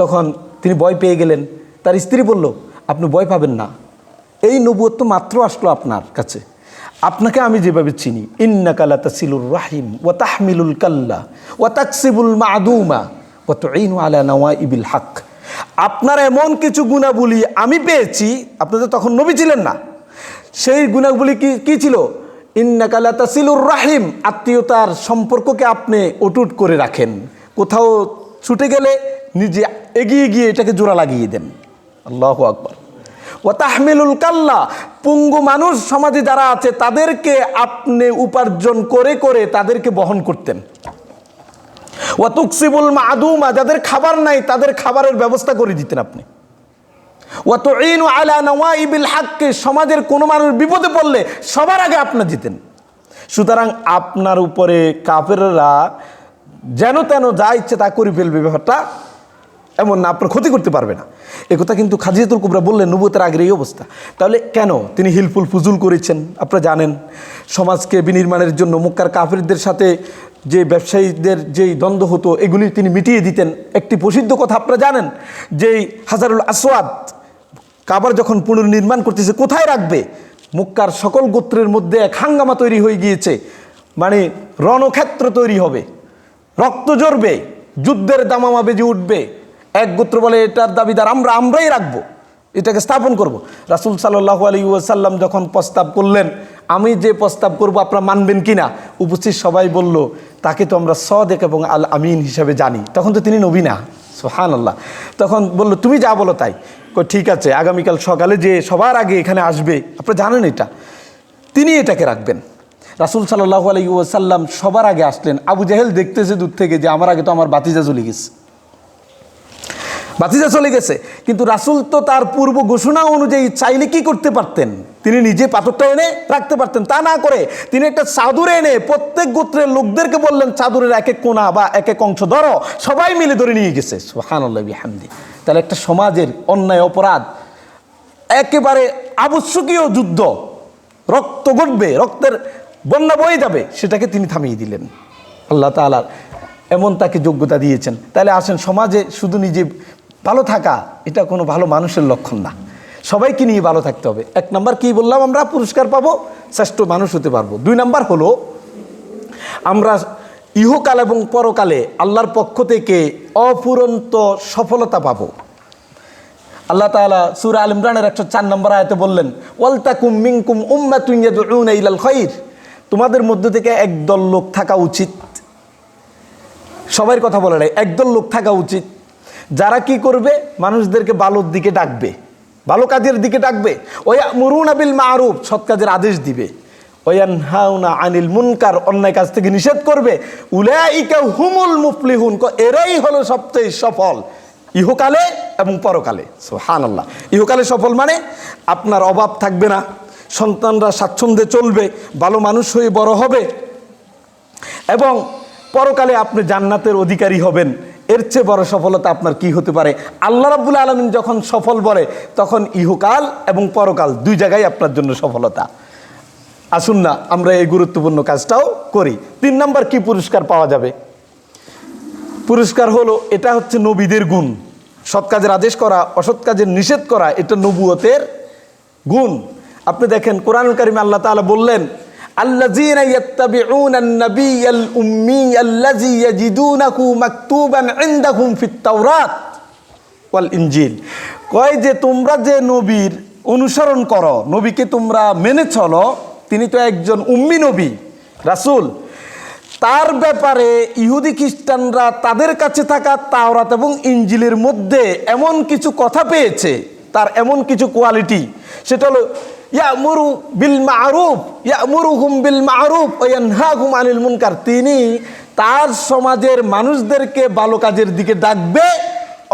তখন তিনি ভয় পেয়ে গেলেন। তার স্ত্রী বলল আপনি ভয় পাবেন না, এই নবুয়ত তো মাত্র আসলো আপনার কাছে। আপনাকে আমি যেভাবে চিনি, ইন্নাকা লাতাসিলুর রাহিম ওয়া তাহমিলুল কাল্লা ওয়া তাকসিবুল মাদুমা ওয়া তুঈনু আলা নওয়াইবিল হক। আপনার এমন কিছু গুণাবলী আমি পেয়েছি, আপনি তো তখন নবী ছিলেন না। সেই গুণাবলী কি ছিল? ইন্নাকা লাতাসিলুর রাহিম, আত্মীয়তার সম্পর্ককে আপনি অটুট করে রাখেন। কোথাও ছুটে গেলে নিজে এগিয়ে গিয়ে এটাকে জোড়া লাগিয়ে দেন। আল্লাহু আকবার। ওয়া তাহমিলুল কাল্লা, পঙ্গু মানুষ সমাজে যারা আছে তাদেরকে আপনি উপার্জন করে করে তাদেরকে বহন করতেন। ওয়া তুকসিবুল মাদুমা, যাদের খাবার নাই তাদের খাবারের ব্যবস্থা করে দিতেন আপনি। ওয়া তুঈনু আলা নওয়াইবিল হক, সমাজের কোনো মানুষ বিপদে পড়লে সবার আগে আপনি যেতেন। সুতরাং আপনার উপরে কাফেররা যেন তেন যা ইচ্ছে তা করে ফেলবে, ব্যাপারটা এমন না, আপনার ক্ষতি করতে পারবে না। একথা কিন্তু খাদিজাতুল কুবরা বললেন নবুয়তের আগের এই অবস্থা। তাহলে কেন তিনি হিলফুল ফুজুল করেছেন? আপনারা জানেন, সমাজকে বিনির্মাণের জন্য মক্কার কাফেরদের সাথে যে ব্যবসায়ীদের যেই দ্বন্দ্ব হতো এগুলি তিনি মিটিয়ে দিতেন। একটি প্রসিদ্ধ কথা আপনারা জানেন, যেই হাজারুল আসওয়াদ কাবার যখন পুনর্নির্মাণ করতেছে কোথায় রাখবে, মক্কার সকল গোত্রের মধ্যে এক হাঙ্গামা তৈরি হয়ে গিয়েছে। মানে রণক্ষেত্র তৈরি হবে, রক্ত ঝরবে, যুদ্ধের দামামা বেজে উঠবে। এক গোত্র বলে এটার দাবিদার আমরাই রাখবো, এটাকে স্থাপন করব। রাসূল সাল্লাল্লাহু আলাইহি ওয়াসাল্লাম যখন প্রস্তাব করলেন, আমি যে প্রস্তাব করব আপনারা মানবেন কিনা, উপস্থিত সবাই বলল তাকে তো আমরা সাদিক এবং আল আমিন হিসাবে জানি। তখন তো তিনি নবী না, সুবহানাল্লাহ। তখন বলল তুমি যা বলো তাই। ঠিক আছে, আগামীকাল সকালে যে সবার আগে এখানে আসবে, আপনারা জানেন এটা, তিনি এটাকে রাখবেন। রাসূল সাল্লাল্লাহু আলাইহি ওয়াসাল্লাম সবার আগে আসলেন। আবু জাহেল দেখতেছে দূর থেকে যে আমার আগে তো আমার বাতিজা চলে গেছে, কিন্তু রাসূল তো তার পূর্ব ঘোষণা অনুযায়ী চাইলে কি করতে পারতেন, তিনি নিজে পাথরটা এনে রাখতে পারতেন। তা না করে তিনি একটা চাদর এনে প্রত্যেক গোত্রের লোকদেরকে বললেন চাদরের এক এক কোণা বা এক এক অংশ ধরো, সবাই মিলে ধরে নিয়ে গেছে। সুবহানাল্লাহি বিহামদি। তাহলে একটা সমাজের অন্যায় অপরাধ, একেবারে আবশ্যকীয় যুদ্ধ, রক্ত ঘটবে, রক্তের বন্যা বয়ে যাবে, সেটাকে তিনি থামিয়ে দিলেন। আল্লাহ তাআলা এমন তাকে যোগ্যতা দিয়েছেন। তাহলে আসেন, সমাজে শুধু নিজে ভালো থাকা এটা কোনো ভালো মানুষের লক্ষণ না, সবাইকে নিয়ে ভালো থাকতে হবে। এক নাম্বার কি বললাম, আমরা পুরস্কার পাবো, শ্রেষ্ঠ মানুষ হতে পারবো। দুই নাম্বার হলো আমরা ইহকাল এবং পরকালে আল্লাহর পক্ষ থেকে অফুরন্ত সফলতা পাবো। আল্লাহ তাআলা সূরা আল ইমরানের 104 নম্বর আয়াতে বললেন, ওয়ালতাকুম মিনকুম উম্মাতুন ইয়াদউনা ইলাল খায়র, তোমাদের মধ্য থেকে একদল লোক থাকা উচিত। সবার কথা বলে নাই, একদল লোক থাকা উচিত যারা কি করবে, মানুষদেরকে ভালোর দিকে ডাকবে, ভালো কাজের দিকে ডাকবে। ওয়ায়ামুরুনা বিল মারুফ, সৎ কাজের আদেশ দিবে। ওয়ায়ানহাউনা আনিল মুনকার, অন্যায় কাজ থেকে নিষেধ করবে। উলাইকা হুমুল মুফলিহুন, এরাই হলো সবচেয়ে সফল ইহকালে এবং পরকালে। সুবহানাল্লাহ। ইহকালে সফল মানে আপনার অভাব থাকবে না, সন্তানরা স্বাচ্ছন্দ্যে চলবে, ভালো মানুষ হয়ে বড় হবে, এবং পরকালে আপনি জান্নাতের অধিকারী হবেন। এর চেয়ে বড় সফলতা আপনার কি হতে পারে? আল্লাহ রাব্বুল আলামিন যখন সফল বলে তখন ইহকাল এবং পরকাল দুই জায়গায় আপনার জন্য সফলতা। আসুন না আমরা এই গুরুত্বপূর্ণ কাজটাও করি। 3 নাম্বার কি পুরস্কার পাওয়া যাবে? পুরস্কার হলো, এটা হচ্ছে নবীদের গুণ। সৎ কাজের আদেশ করা, অসৎ কাজের নিষেধ করা, এটা নবুয়তের গুণ। আপনি দেখেন কোরআনুল কারীমে আল্লাহ তাআলা বললেন, আল্লাযীনা ইয়াত্তাবিউনান নাবিয়্যাল উম্মি আল্লাযী ইয়াজিদুনাহু মাকতুবান ইনদাহুম ফিত তাওরাত ওয়াল ইনজিল। কয় যে তোমরা যে নবীর অনুসরণ করো, নবীকে তোমরা মেনে চলো, তিনি তো একজন উম্মি নবী রাসূল। তার ব্যাপারে ইহুদি খ্রিস্টানরা তাদের কাছে থাকা তাওরাত এবং ইনজিলের মধ্যে এমন কিছু কথা পেয়েছে, তার এমন কিছু কোয়ালিটি, সেটা হলো ইয়ামুরু বিল মারুফ, ইয়ামুরুহুম বিল মারুফ ওয়া ইয়ানহাহুম আনিল মুনকার। তিনি তার সমাজের মানুষদেরকে ভালো কাজের দিকে ডাকবে,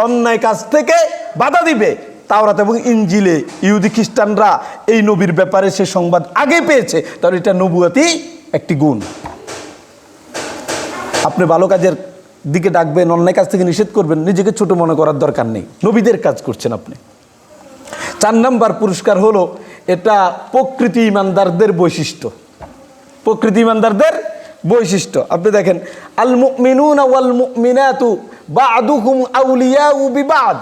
অন্যায় কাজ থেকে বাধা দিবে। তাওরাত এবং ইনজিলে ইহুদি খ্রিস্টানরা এই নবীর ব্যাপারে সে সংবাদ আগে পেয়েছে, তাহলে এটা নবুয়তি একটি গুণ। আপনি ভালো কাজের দিকে ডাকবেন, অন্যায় কাজ থেকে নিষেধ করবেন, নিজেকে ছোট মনে করার দরকার নেই, নবীদের কাজ করছেন আপনি। 4 নাম্বার পুরস্কার হলো, এটা প্রকৃতি ইমানদারদের বৈশিষ্ট্য। প্রকৃতি ইমানদারদের বৈশিষ্ট্য আপনি দেখেন, আল মুমিনুনা ওয়াল মুমিনাতু বা'দুহুম আউলিয়াউ বিবাদ।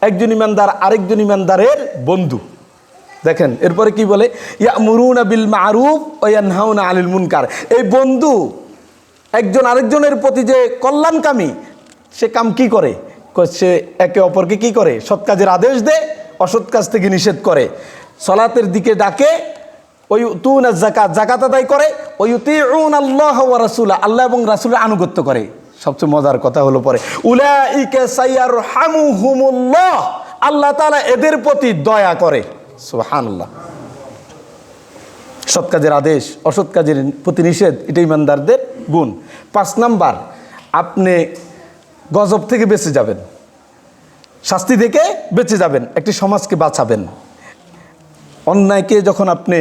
একজন ইমানদার আরেকজন ইমানদারের বন্ধু। দেখেন এরপরে কি বলে, ইয়ামুরুনা বিল মারুফ ওয়া ইয়ানহাউনা আনিল মুনকার। এই বন্ধু একজন আরেকজনের প্রতি যে কল্যাণকামী, সে কাম কি করে? সে একে অপরকে কি করে? সৎ কাজের আদেশ দেয়, অসৎ কাজ থেকে নিষেধ করে, সলাতের দিকে ডাকে, ওই তুনা যাকাত, যাকাত আদায় করে, ওই ইউতিউন আল্লাহ ওয়া রাসূলা, আল্লাহ এবং রাসূলের আনুগত্য করে। সবচেয়ে মজার কথা হলো পরে, উলাইকা সাইয়ারহামুহুমুল্লাহ, আল্লাহ তাআলা এদের প্রতি দয়া করে। সুবহানাল্লাহ। সৎ কাজের আদেশ, অসৎ কাজের প্রতি নিষেধ, এটা ইমানদারদের গুণ। 5 নাম্বার, আপনি গজব থেকে বেঁচে যাবেন, শাস্তি থেকে বেঁচে যাবেন, একটি সমাজকে বাঁচাবেন। অন্যায়কে যখন আপনি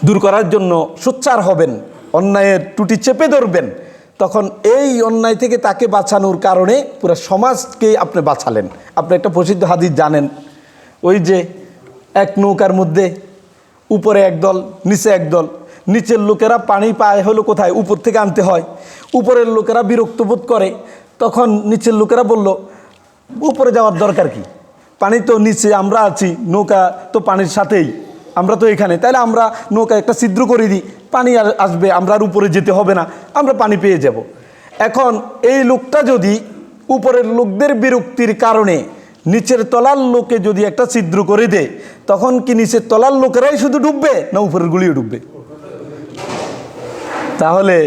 দূর করার জন্য সোচ্চার হবেন, অন্যায়ের টুটি চেপে ধরবেন, তখন এই অন্যায় থেকে তাকে বাঁচানোর কারণে পুরো সমাজকে আপনি বাঁচালেন। আপনি একটা প্রসিদ্ধ হাদিস জানেন, ওই যে এক নৌকার মধ্যে উপরে একদল, নিচে একদল, নিচের লোকেরা পানি পায় হলো কোথায়? উপর থেকে আনতে হয়। উপরের লোকেরা বিরক্ত বোধ করে, তখন নিচের লোকেরা বলল, উপরে যাওয়ার দরকার কি? পানি তো নিচে, আমরা আছি, নৌকা তো পানির সাথেই, আমরা তো এখানে, তাহলে আমরা নৌকা একটা ছিদ্র করে দিই, পানি আসবে, আমরা আর উপরে যেতে হবে না, আমরা পানি পেয়ে যাব। এখন এই লোকটা যদি উপরের লোকদের বিরক্তির কারণে নিচের তলার লোকে যদি একটা ছিদ্র করে দেয়, তখন কি নিচের তলার লোকেরাই শুধু ডুববে, না উপরের গুলিও ডুববে? তাহলে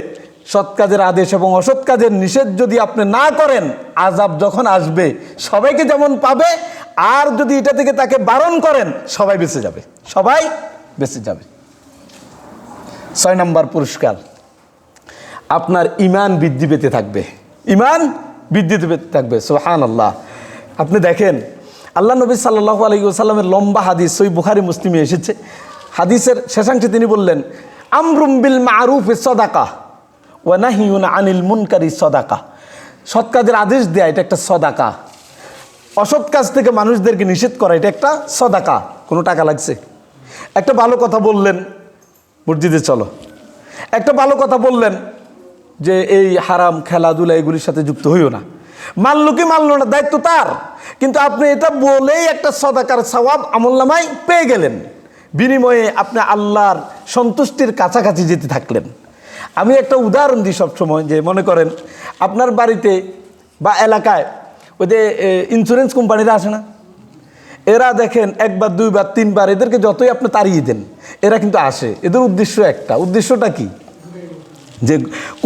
সৎ কাজের আদেশ এবং অসৎ কাজের নিষেধ যদি আপনি না করেন, আযাব যখন আসবে সবাইকে যেমন পাবে, আর যদি এটা থেকে তাকে বারণ করেন, সবাই বেঁচে যাবে, সবাই বেঁচে যাবে। 6 নাম্বার পুরস্কার, আপনার ঈমান বৃদ্ধি পেতে থাকবে, ঈমান বৃদ্ধি পেতে থাকবে। সুবহানাল্লাহ। আপনি দেখেন আল্লাহ নবী সাল্লাল্লাহু আলাইহি ওয়াসাল্লামের লম্বা হাদিস, সহিহ বুখারী মুসলিমে এসেছে। হাদিসের শেষাংশে তিনি বললেন, আমরুম বিল মারুফি সাদাকা ওয়া নাহিয়ুন আনিল মুনকারি সাদাকা। সৎ কাজের আদেশ দেয়া এটা একটা সাদাকা, অসৎ কাজ থেকে মানুষদেরকে নিষেধ করা এটা একটা সাদাকা। কোনো টাকা লাগছে? একটা ভালো কথা বললেন, মসজিদে চলো, একটা ভালো কথা বললেন যে এই হারাম খেলাধুলা এগুলির সাথে যুক্ত হইও না, মানলো কি মানলো না দায়িত্ব তার, কিন্তু আপনি এটা বলেই একটা সাদাকার সওয়াব আমলনামায় পেয়ে গেলেন, বিনিময়ে আপনি আল্লাহর সন্তুষ্টির কাছাকাছি যেতে থাকলেন। আমি একটা উদাহরণ দিই সবসময়, যে মনে করেন আপনার বাড়িতে বা এলাকায় ওই যে ইন্স্যুরেন্স কোম্পানিরা আসে না, এরা দেখেন একবার, দুইবার, তিনবার, এদেরকে যতই আপনি তাড়িয়ে দেন, এরা কিন্তু আসে। এদের উদ্দেশ্য একটা, উদ্দেশ্যটা কি? যে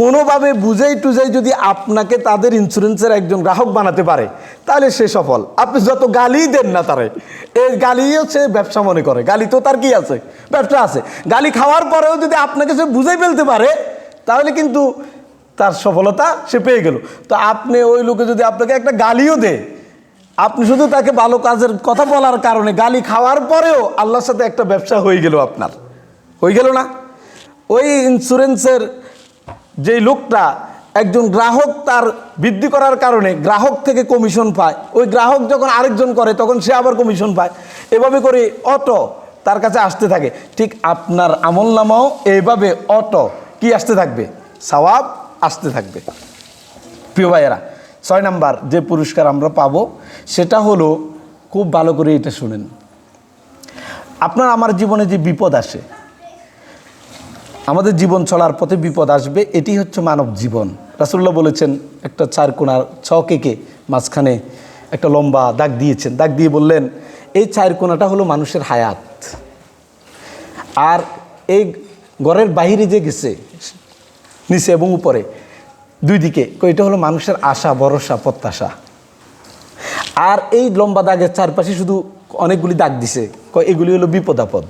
কোনোভাবে বুঝাই টুজাই যদি আপনাকে তাদের ইন্স্যুরেন্সের একজন গ্রাহক বানাতে পারে, তাহলে সে সফল। আপনি যত গালি দেন না তারে, এই গালিও সে ব্যবসা মনে করে, গালি তো তার কি আছে, ব্যবসা আছে। গালি খাওয়ার পরেও যদি আপনাকে সে বুঝাই ফেলতে পারে, তাহলে কিন্তু তার সফলতা সে পেয়ে গেল। তো আপনি ওই লোকে যদি আপনাকে একটা গালিও দেয়, আপনি শুধু তাকে ভালো কাজের কথা বলার কারণে গালি খাওয়ার পরেও আল্লাহর সাথে একটা ব্যবসা হয়ে গেল, আপনার হয়ে গেল না? ওই ইন্স্যুরেন্সের যেই লোকটা একজন গ্রাহক তার বৃদ্ধি করার কারণে গ্রাহক থেকে কমিশন পায়, ওই গ্রাহক যখন আরেকজন করে তখন সে আবার কমিশন পায়, এভাবে করে অটো তার কাছে আসতে থাকে। ঠিক আপনার আমলনামাও এইভাবে অটো কি আসতে থাকবে, সওয়াব আসতে থাকবে। প্রিয় ভাইয়েরা, 6 নাম্বার যে পুরস্কার আমরা পাবো সেটা হলো, খুব ভালো করে এটা শুনেন, আপনার আমার জীবনে যে বিপদ আসে, আমাদের জীবন চলার পথে বিপদ আসবে, এটি হচ্ছে মানব জীবন। রাসূলুল্লাহ বলেছেন, একটা 4 কোণার ছকেকে মাঝখানে একটা লম্বা দাগ দিয়েছেন, দাগ দিয়ে বললেন এই 4 কোণাটা হলো মানুষের হায়াত, আর এই ঘরের বাইরে যে গেছে নিচে এবং উপরে দুই দিকে, এটা হলো মানুষের আশা, ভরসা, প্রত্যাশা। আর এই লম্বা দাগের চারপাশে শুধু অনেকগুলি দাগ দিছে, এগুলি হলো বিপদ আপদ।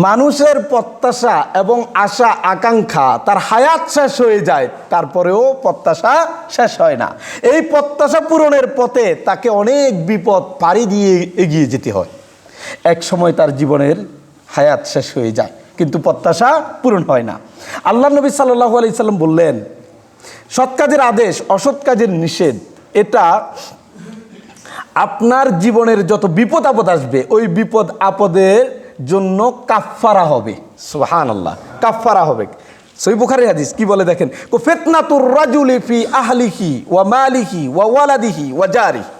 মানুষের প্রত্যাশা এবং আশা আকাঙ্ক্ষা, তার হায়াত শেষ হয়ে যায়, তারপরেও প্রত্যাশা শেষ হয় না। এই প্রত্যাশা পূরণের পথে তাকে অনেক বিপদ পাড়ি দিয়ে এগিয়ে যেতে হয়। এক সময় তার জীবনের হায়াত শেষ হয়ে যায়, কিন্তু প্রত্যাশা পূরণ হয় না। আল্লাহ নবী সাল্লাল্লাহু আলাইহি সাল্লাম বললেন, সৎ কাজের আদেশ, অসৎ কাজের নিষেধ, এটা আপনার জীবনের যত বিপদ আপদ আসবে, ওই বিপদ আপদের জন্য কাফফারা হবে। সুবহানাল্লাহ, কাফফারা হবে। সহিহ বুখারীর হাদিস কি বলে দেখেন, ফিতনাতুর রাজুলি ফি আহলিহি ওয়া মালিহি ওয়া ওয়ালাদিহি ওয়া জারিহি,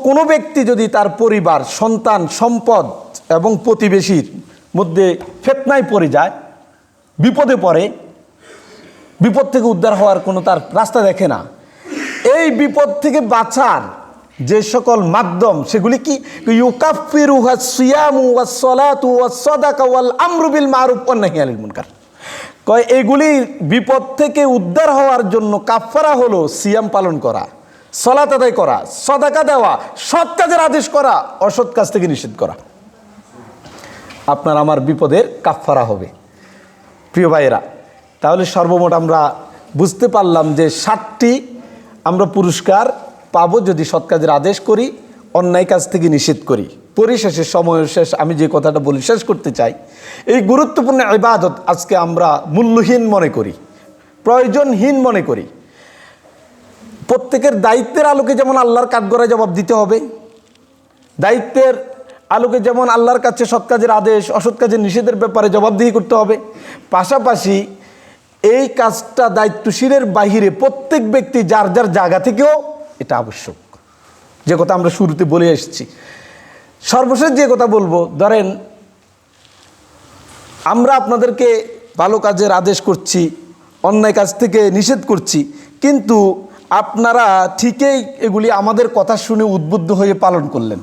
কোনো ব্যক্তি যদি তার পরিবার, সন্তান, সম্পদ এবং প্রতিবেশীর মধ্যে ফিতনায় পড়ে যায়, বিপদে পড়ে, বিপদ থেকে উদ্ধার হওয়ার কোনো তার রাস্তা দেখে না, এই বিপদ থেকে বাঁচার যে সকল মাধ্যম সেগুলি কি? ইউকাফিরুহা সিয়ামু ওয়াস সালাতু ওয়াস সাদাকা ওয়াল আমরু বিল মারুফ ওয়ান নাহি আনিল মুনকার। কয় এগুলি বিপদ থেকে উদ্ধার হওয়ার জন্য কাফারা হলো সিয়াম পালন করা, সালাত আদায় করা, সাদাকা দেওয়া, সৎ কাজের আদেশ করা, অসৎ কাজ থেকে নিষেধ করা। আপনার আমার বিপদের কাফারা হবে। প্রিয় ভাইয়েরা, তাহলে সর্বমোট আমরা বুঝতে পারলাম যে 7টি আমরা পুরস্কার পাবো যদি সৎ কাজের আদেশ করি, অন্যায় কাজ থেকে নিষেধ করি। পরিশেষে সময় শেষ, আমি যে কথাটা বলি শেষ করতে চাই, এই গুরুত্বপূর্ণ ইবাদত আজকে আমরা মূল্যহীন মনে করি, প্রয়োজনহীন মনে করি। প্রত্যেকের দায়িত্বের আলোকে যেমন আল্লাহর কাঠগড়ায় জবাব দিতে হবে, দায়িত্বের আলোকে যেমন আল্লাহর কাছে সৎ কাজের আদেশ, অসৎ কাজের নিষেধের ব্যাপারে জবাবদিহি করতে হবে, পাশাপাশি এই কাজটা দায়িত্বশীলের বাহিরে প্রত্যেক ব্যক্তি যার যার জায়গা থেকেও এটা আবশ্যক। যে কথা আমরা শুরুতে বলে এসেছি। সর্বশেষ যে কথা বলবো, ধরেন আমরা আপনাদেরকে ভালো কাজের আদেশ করছি, অন্যায় কাজ থেকে নিষেধ করছি, কিন্তু আপনারা ঠিকই এগুলি আমাদের কথা শুনে উদ্বুদ্ধ হয়ে পালন করলেন।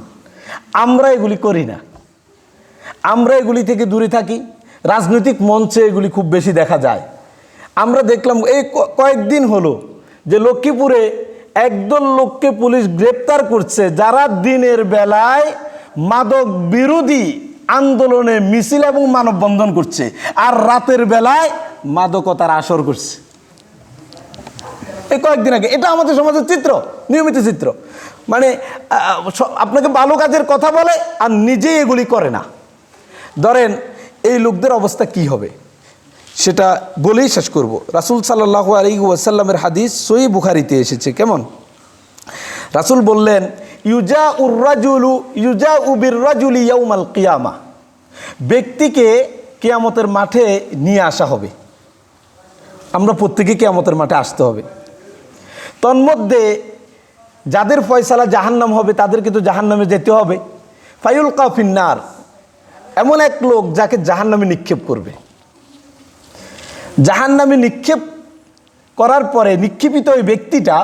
আমরা এগুলি করি না, আমরা এগুলি থেকে দূরে থাকি। রাজনৈতিক মঞ্চে এগুলি খুব বেশি দেখা যায়। আমরা দেখলাম এই কয়েকদিন হলো যে লক্ষ্মীপুরে একদল লোককে পুলিশ গ্রেপ্তার করছে যারা দিনের বেলায় মাদক বিরোধী আন্দোলনে মিছিল এবং মানববন্ধন করছে, আর রাতের বেলায় মাদকতার আসর করছে। এই কয়েকদিন আগে এটা আমাদের সমাজের চিত্র, নিয়মিত চিত্র। মানে আপনাকে ভালো কাজের কথা বলে আর নিজেই এগুলি করে না। ধরেন এই লোকদের অবস্থা কি হবে সেটা বলেই শেষ করব। রাসূল সাল্লাল্লাহু আলাইহি ওয়াসাল্লামের হাদিস সহিহ বুখারীতে এসেছে। কেমন? রাসূল বললেন, ইউজাউ বির-রাজুলি ইয়াউমাল কিয়ামা। ব্যক্তিকে কিয়ামতের মাঠে নিয়ে আসা হবে। আমরা প্রত্যেকে কিয়ামতের মাঠে আসতে হবে। তন্মধ্যে যাদের ফয়সালা জাহান্নাম হবে তাদেরকে তো জাহান্নামে যেতে হবে। ফায়ুলকা ফিন্নার, এমন এক লোক যাকে জাহান্নামে নিক্ষেপ করবে। জাহান্নামে নিক্ষেপ করার পরে নিক্ষেপিত ওই ব্যক্তিটা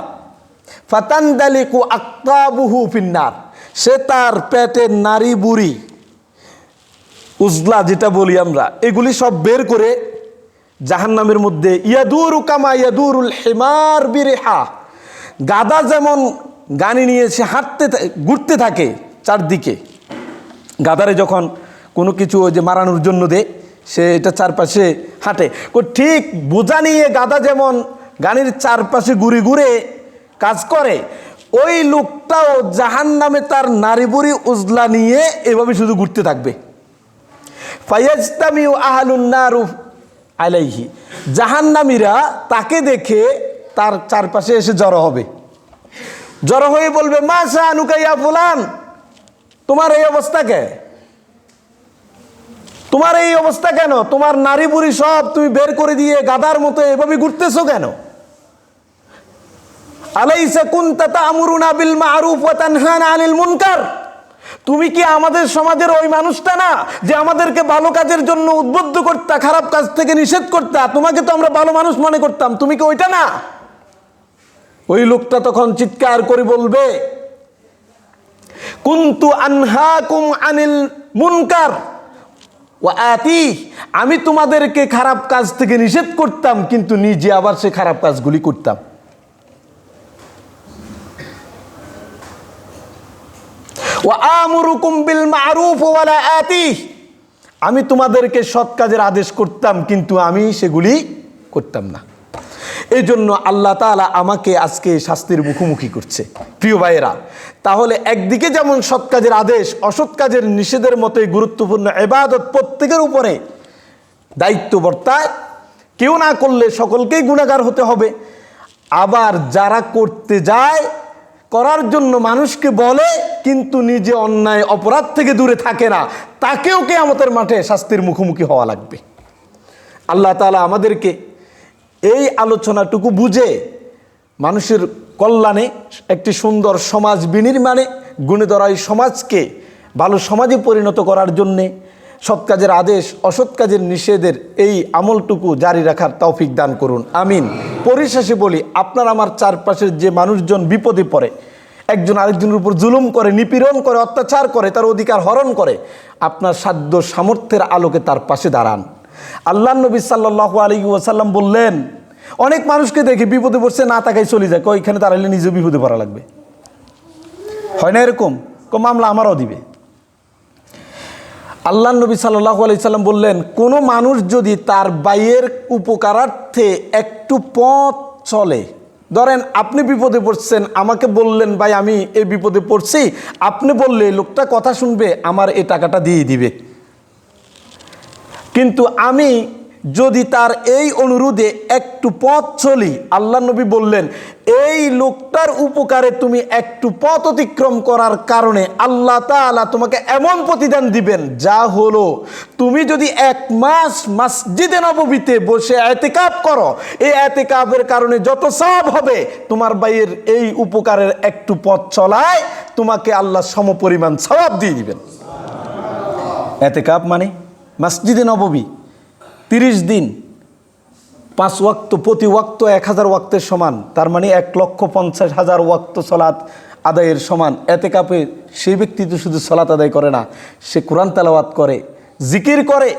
ফাতানদালিকু আকতাবুহু ফিন্নার, সে তার পেটের নারী বুড়ি, উজলা যেটা বলি আমরা, এগুলি সব বের করে জাহান্নামের মধ্যে ইয়াদুরু কামা ইয়াদুরুল হিমার বিরিহা, গাধা যেমন গানি নিয়ে সে ঘুরতে থাকে চারদিকে। গাধারে যখন কোনো কিছু ওই যে মারানোর জন্য দেয়, সে এটা চারপাশে হাঁটে। ঠিক বোঝা নিয়ে গাধা যেমন গানির চারপাশে ঘুরে ঘুরে কাজ করে, ওই লোকটাও জাহান্নামে তার নারী বুড়ি উজলা নিয়ে এভাবে শুধু ঘুরতে থাকবে। ফায়াজতামিউ আহলুন নারু আলাইহি, জাহান্নামীরা তাকে দেখে তার চারপাশে এসে জড়ো হবে। জড়ো হয়ে বলবে, মা শানুকা ইয়া ফুলান, তোমার এই অবস্থা কে? তোমার এই অবস্থা কেন? তোমার নারী বুড়ি সব তুমি বের করে দিয়ে গাধার মতো এভাবে ঘুরতেছো কেন? আলাইসা কুনতা তা'মুরুনা বিল মা'রুফ ওয়া তানহানা আনিল মুনকার, তুমি কি আমাদের সমাজের ওই মানুষটা না যে আমাদেরকে ভালো কাজের জন্য উদ্বুদ্ধ করতা, খারাপ কাজ থেকে নিষেধ করতা? তোমাকে তো আমরা ভালো মানুষ মনে করতাম, তুমি কি ওইটা না? ওই লোকটা তখন চিৎকার করে বলবে, কুনতু আনহাকুম আনিল মুনকার ওয়া আতি, আমি তোমাদেরকে খারাপ কাজ থেকে নিষেধ করতাম কিন্তু নিজে আবার সে খারাপ কাজগুলি করতাম। ওয়া আমুরুকুম বিল মা'রুফ ওয়া লা আতি, আমি তোমাদেরকে সৎ কাজের আদেশ করতাম কিন্তু আমি সেগুলি করতাম না। এই জন্য আল্লাহ তাআলা আমাকে আজকে শাস্তির মুখোমুখি করছে। প্রিয় ভাইয়েরা, তাহলে একদিকে যেমন সৎ কাজের আদেশ, অসৎ কাজের নিষেধের মতোই গুরুত্বপূর্ণ ইবাদত প্রত্যেকের উপরে দায়িত্ব বর্তায়। কেউ না করলে সকলকেই গুনাহগার হতে হবে। আবার যারা করতে যায়, করার জন্য মানুষকে বলে কিন্তু নিজে অন্যায় অপরাধ থেকে দূরে থাকে না, তাকেও কিয়ামতের মাঠে শাস্তির মুখোমুখি হওয়া লাগবে। আল্লাহ তাআলা আমাদেরকে এই আলোচনাটুকু বুঝে মানুষের কল্যাণে, একটি সুন্দর সমাজ বিনির্মাণে, গুণধরাই সমাজকে ভালো সমাজে পরিণত করার জন্যে সৎ কাজের আদেশ, অসৎ কাজের নিষেধের এই আমলটুকু জারি রাখার তৌফিক দান করুন, আমিন। পরিশেষে বলি, আপনার আমার চারপাশের যে মানুষজন বিপদে পড়ে, একজন আরেকজনের উপর জুলুম করে, নিপীড়ন করে, অত্যাচার করে, তার অধিকার হরণ করে, আপনার সাধ্য সামর্থ্যের আলোকে তার পাশে দাঁড়ান। আল্লাহ নবী সাল্লাল্লাহু আলাইহি ওয়াসাল্লাম বললেন, অনেক মানুষকে দেখি বিপদে পড়ছে, না তাকাই চলে যায়, ওইখানে দাঁড়ালে নিজে বিপদে পড়া লাগবে। হয় না এরকম? মামলা আমারও দিবে। আল্লাহ নবী সাল্লাল্লাহু আলাইহি সাল্লাম বললেন, কোনো মানুষ যদি তার ভাইয়ের উপকারার্থে একটু পথ চলে, ধরেন আপনি বিপদে পড়ছেন, আমাকে বললেন ভাই আমি এই বিপদে পড়ছি, আপনি বললে লোকটা কথা শুনবে, আমার এই টাকাটা দিয়ে দিবে। কিন্তু আমি যদি তার এই অনুরোধে একটু পথ চলি, আল্লাহ নবী বললেন, এই লোকটার উপকারে তুমি একটু পথ অতিক্রম করার কারণে আল্লাহ তাআলা তোমাকে এমন প্রতিদান দিবেন, যা হলো তুমি যদি 1 মাস মসজিদে নববীতে বসে ইতিকাফ করো, এই ইতিকাফের কারণে যত সওয়াব হবে, তোমার ভাইয়ের এই উপকারের একটু পথ চলায় তোমাকে আল্লাহ সমপরিমাণ সওয়াব দিয়ে দিবেন। ইতিকাফ মানে মসজিদে নববী 30 দিন, 5 ওয়াক্ত, প্রতি ওয়াক্ত 1000 ওয়াক্তের সমান, তার মানে 1,50,000 ওয়াক্ত সলাৎ আদায়ের সমান। ইতিকাফে সেই ব্যক্তি তো শুধু সলাৎ আদায় করে না, সে কোরআন তেলাওয়াত করে, জিকির করে,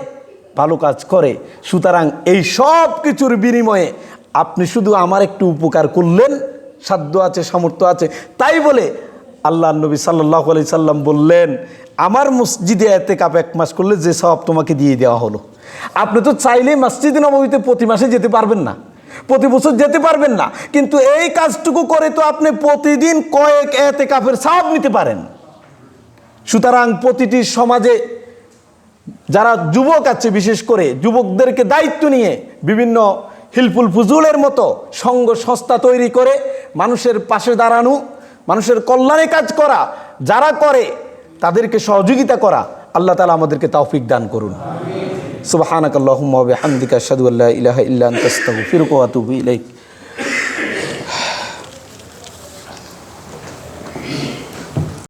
ভালো কাজ করে। সুতরাং এই সব কিছুর বিনিময়ে আপনি শুধু আমার একটু উপকার করলেন, সাধ্য আছে, সামর্থ্য আছে, তাই বলে আল্লাহ নবী সাল্লাল্লাহু আলাইহি সাল্লাম বললেন, আমার মসজিদে ইতিকাফ 1 মাস করলে যে সওয়াব তোমাকে দিয়ে দেওয়া হলো। আপনি তো চাইলে মসজিদে নববীতে প্রতি মাসে যেতে পারবেন না, প্রতি বছর যেতে পারবেন না, কিন্তু এই কাজটুকু করে তো আপনি প্রতিদিন কয়েক ইতিকাফের সওয়াব নিতে পারেন। সুতরাং প্রতিটি সমাজে যারা যুবক আছে, বিশেষ করে যুবকদেরকে দায়িত্ব নিয়ে বিভিন্ন হিলফুল ফুজুলের মতো সংঘ সংস্থা তৈরি করে মানুষের পাশে দাঁড়ানো, মানুষের কল্যাণে কাজ করা, যারা করে তাদেরকে সহযোগিতা করা, আল্লাহ তাআলা আমাদেরকে তৌফিক দান করুন। সুবহানাকাল্লাহুম্মা ওয়া বিহামদিকা আশহাদু আল্লা ইলাহা ইল্লা আনতা আস্তাগফিরুকা ওয়া আতুবু ইলাইক।